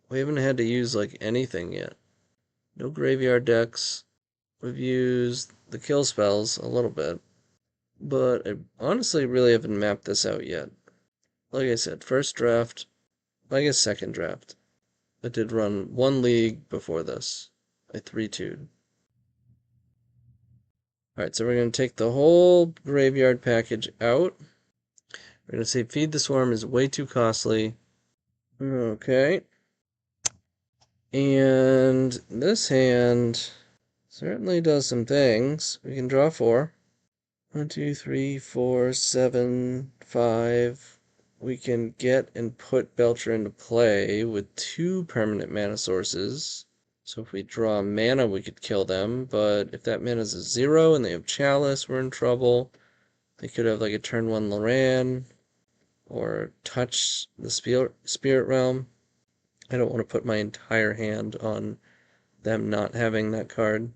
We haven't had to use like anything yet. No graveyard decks. We've used the kill spells a little bit, but I honestly really haven't mapped this out yet. Like I said, first draft, I guess second draft. I did run 1 league before this. I 3-2'd. Alright, so we're going to take the whole graveyard package out. We're going to say Feed the Swarm is way too costly. Okay. And this hand certainly does some things. We can draw 4. 1, 2, 3, 4, 7, 5. We can get and put Belcher into play with 2 permanent mana sources. So if we draw mana, we could kill them, but if that mana's a 0 and they have Chalice, we're in trouble. They could have like a turn 1 Loran, or touch the Spirit Realm. I don't want to put my entire hand on them not having that card.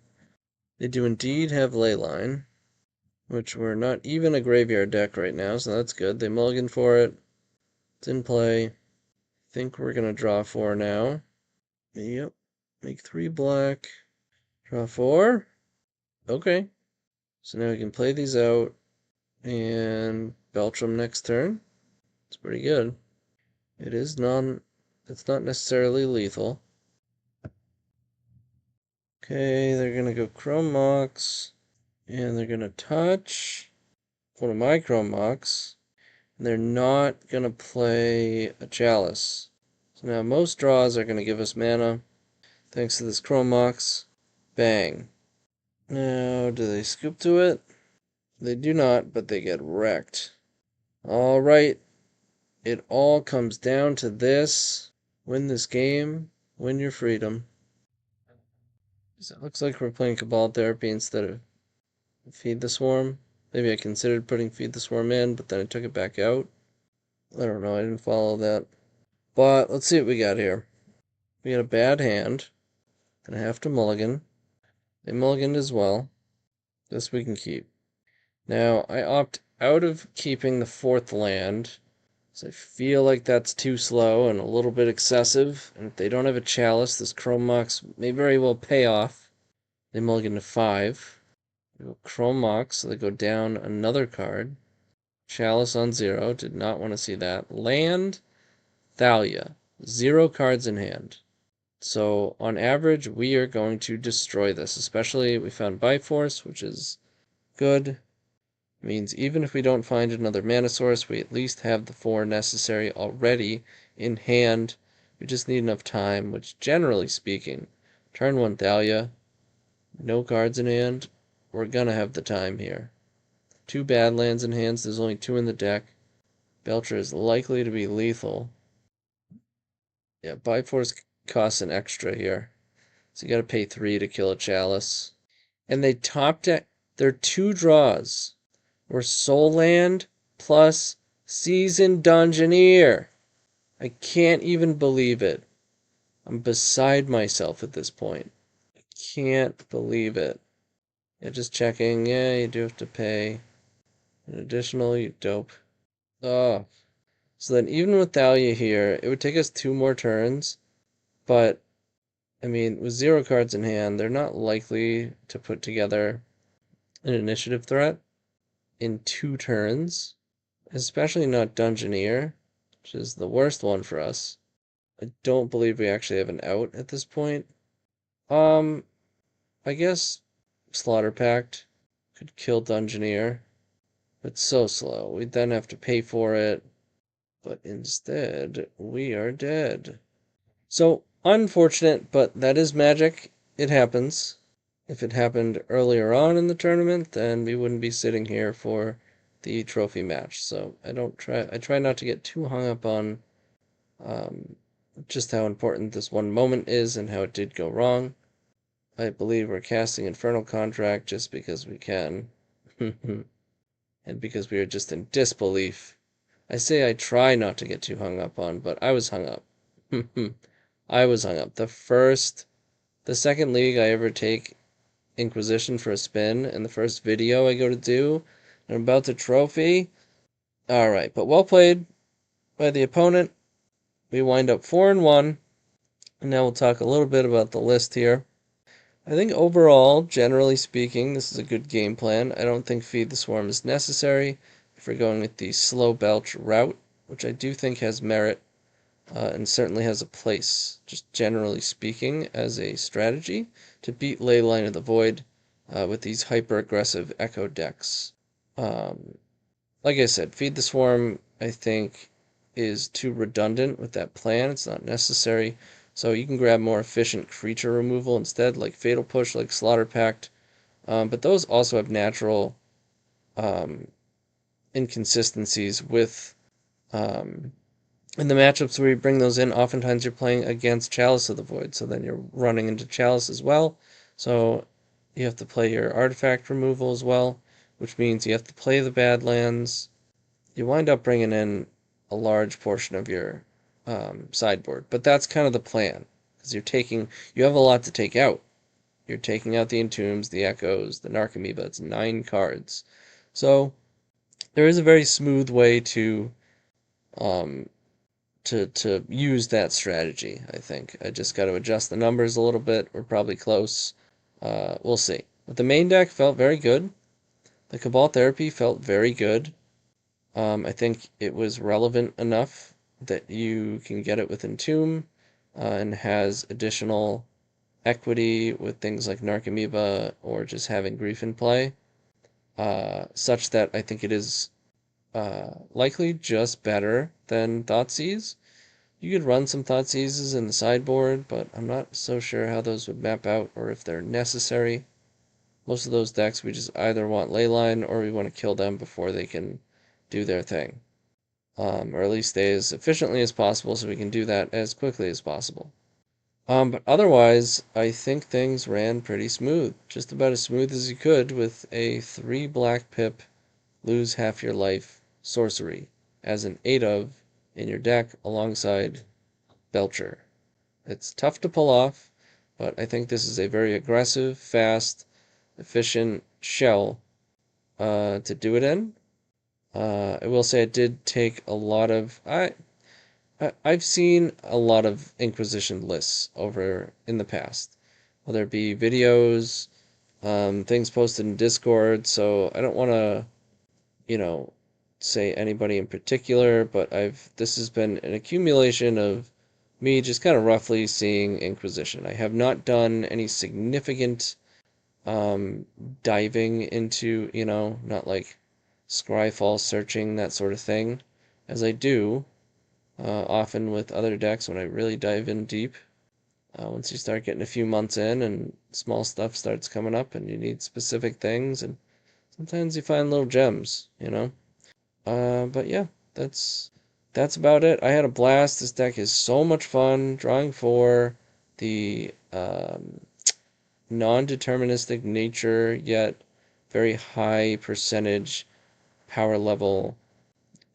They do indeed have Leyline, which we're not even a graveyard deck right now, so that's good. They mulligan for it. It's in play. I think we're going to draw 4 now. Yep. Make 3 black. Draw 4. Okay. So now we can play these out and belch them next turn. It's pretty good. It's not necessarily lethal. Okay, they're gonna go Chrome Mox, and they're gonna touch one of my Chrome Mox, and they're not gonna play a Chalice. So now most draws are gonna give us mana, thanks to this Chrome Mox. Bang. Now, do they scoop to it? They do not, but they get wrecked. Alright, it all comes down to this. Win this game, win your freedom. So it looks like we're playing Cabal Therapy instead of Feed the Swarm. Maybe I considered putting Feed the Swarm in, but then I took it back out. I don't know, I didn't follow that. But let's see what we got here. We got a bad hand. Gonna have to mulligan. They mulliganed as well. This we can keep. Now, I opt out of keeping the 4th land, so I feel like that's too slow and a little bit excessive. And if they don't have a Chalice, this Chrome Mox may very well pay off. They mulligan to 5. We go Chrome Mox, so they go down another card. Chalice on 0, did not want to see that. Land, Thalia, 0 cards in hand. So on average, we are going to destroy this. Especially, we found Biforce, which is good. It means even if we don't find another mana source, we at least have the 4 necessary already in hand. We just need enough time, which generally speaking, turn 1 Thalia, no cards in hand, we're gonna have the time here. 2 bad lands in hands, there's only 2 in the deck. Belcher is likely to be lethal. Yeah, Biforce costs an extra here. So you gotta pay 3 to kill a Chalice. And they top deck their 2 draws were Soul Land plus Seasoned Dungeoneer. I can't even believe it. I'm beside myself at this point. I can't believe it. Yeah, just checking. Yeah, you do have to pay an additional, you dope. Oh. So then even with Thalia here, it would take us 2 more turns. But, I mean, with 0 cards in hand, they're not likely to put together an initiative threat in 2 turns. Especially not Dungeoneer, which is the worst one for us. I don't believe we actually have an out at this point. I guess Slaughter Pact could kill Dungeoneer, but so slow. We'd then have to pay for it, but instead, we are dead. So, unfortunate, but that is Magic. It happens. If it happened earlier on in the tournament, then we wouldn't be sitting here for the trophy match. So I try not to get too hung up on just how important this one moment is and how it did go wrong. I believe we're casting Infernal Contract just because we can. And because we are just in disbelief. I say I try not to get too hung up on, but I was hung up. I was hung up. The second league I ever take Inquisition for a spin, and the first video I go to do, and I'm about to trophy. Alright, but well played by the opponent. We wind up 4-1, and now we'll talk a little bit about the list here. I think overall, generally speaking, this is a good game plan. I don't think Feed the Swarm is necessary if we're going with the slow belch route, which I do think has merit and certainly has a place, just generally speaking, as a strategy to beat Leyline of the Void with these hyper-aggressive Echo decks. Like I said, Feed the Swarm, I think, is too redundant with that plan. It's not necessary. So you can grab more efficient creature removal instead, like Fatal Push, like Slaughter Pact. But those also have natural inconsistencies with In the matchups where you bring those in, oftentimes you're playing against Chalice of the Void, so then you're running into Chalice as well. So you have to play your artifact removal as well, which means you have to play the Badlands. You wind up bringing in a large portion of your sideboard, but that's kind of the plan, because you have a lot to take out. You're taking out the Entombs, the Echoes, the Narcomoeba. It's 9 cards. So there is a very smooth way um, to use that strategy, I think. I just got to adjust the numbers a little bit. We're probably close. We'll see. But the main deck felt very good. The Cabal Therapy felt very good. I think it was relevant enough that you can get it with Entomb and has additional equity with things like Narcomoeba or just having Grief in play, such that I think it is likely just better than Thoughtseize. You could run some Thoughtseizes in the sideboard, but I'm not so sure how those would map out or if they're necessary. Most of those decks, we just either want Leyline or we want to kill them before they can do their thing. Or at least stay as efficiently as possible so we can do that as quickly as possible. But otherwise, I think things ran pretty smooth. Just about as smooth as you could with a 3 black pip, lose half your life sorcery as an 8 of in your deck alongside Belcher. It's tough to pull off, but I think this is a very aggressive, fast, efficient shell to do it in. I will say it did take a lot of... I've seen a lot of Inquisition lists over in the past, whether it be videos, things posted in Discord, so I don't want to, you know, say anybody in particular, but this has been an accumulation of me just kind of roughly seeing Inquisition. I have not done any significant diving into, not like Scryfall searching, that sort of thing, as I do often with other decks when I really dive in deep. Once you start getting a few months in and small stuff starts coming up and you need specific things, and sometimes you find little gems. But yeah, that's about it. I had a blast. This deck is so much fun. Drawing 4, the non-deterministic nature, yet very high percentage power level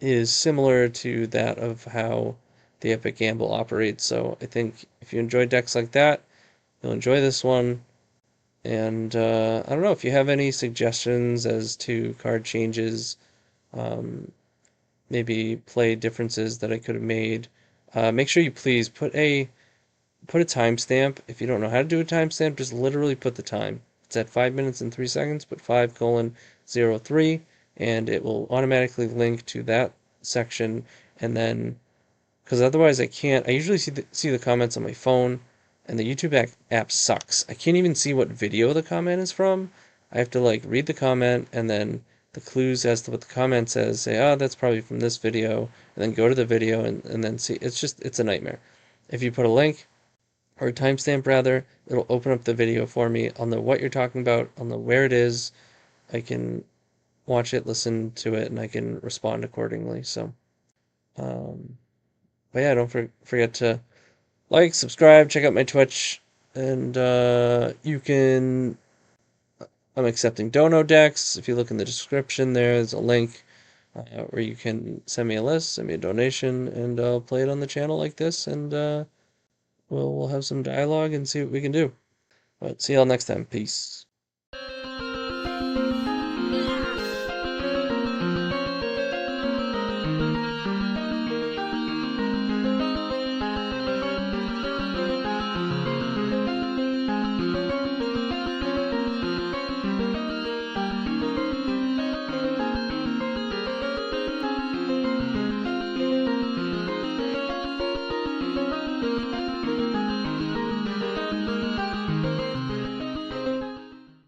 is similar to that of how the Epic Gamble operates. So I think if you enjoy decks like that, you'll enjoy this one. And I don't know if you have any suggestions as to card changes, maybe play differences that I could have made. Make sure you please put a timestamp. If you don't know how to do a timestamp, just literally put the time. It's at 5 minutes and 3 seconds, put 5:03, and it will automatically link to that section. And then, because otherwise I can't, I usually see the comments on my phone, and the YouTube app sucks. I can't even see what video the comment is from. I have to like read the comment and then the clues as to what the comment says, say, oh, that's probably from this video, and then go to the video and then see. It's a nightmare. If you put a link, or a timestamp rather, it'll open up the video for me. I'll know what you're talking about. I'll know where it is. I can watch it, listen to it, and I can respond accordingly. So, but yeah, don't forget to like, subscribe, check out my Twitch, and you can. I'm accepting dono decks. If you look in the description, there's a link where you can send me a list, send me a donation, and I'll play it on the channel like this, and we'll have some dialogue and see what we can do. But see y'all next time. Peace.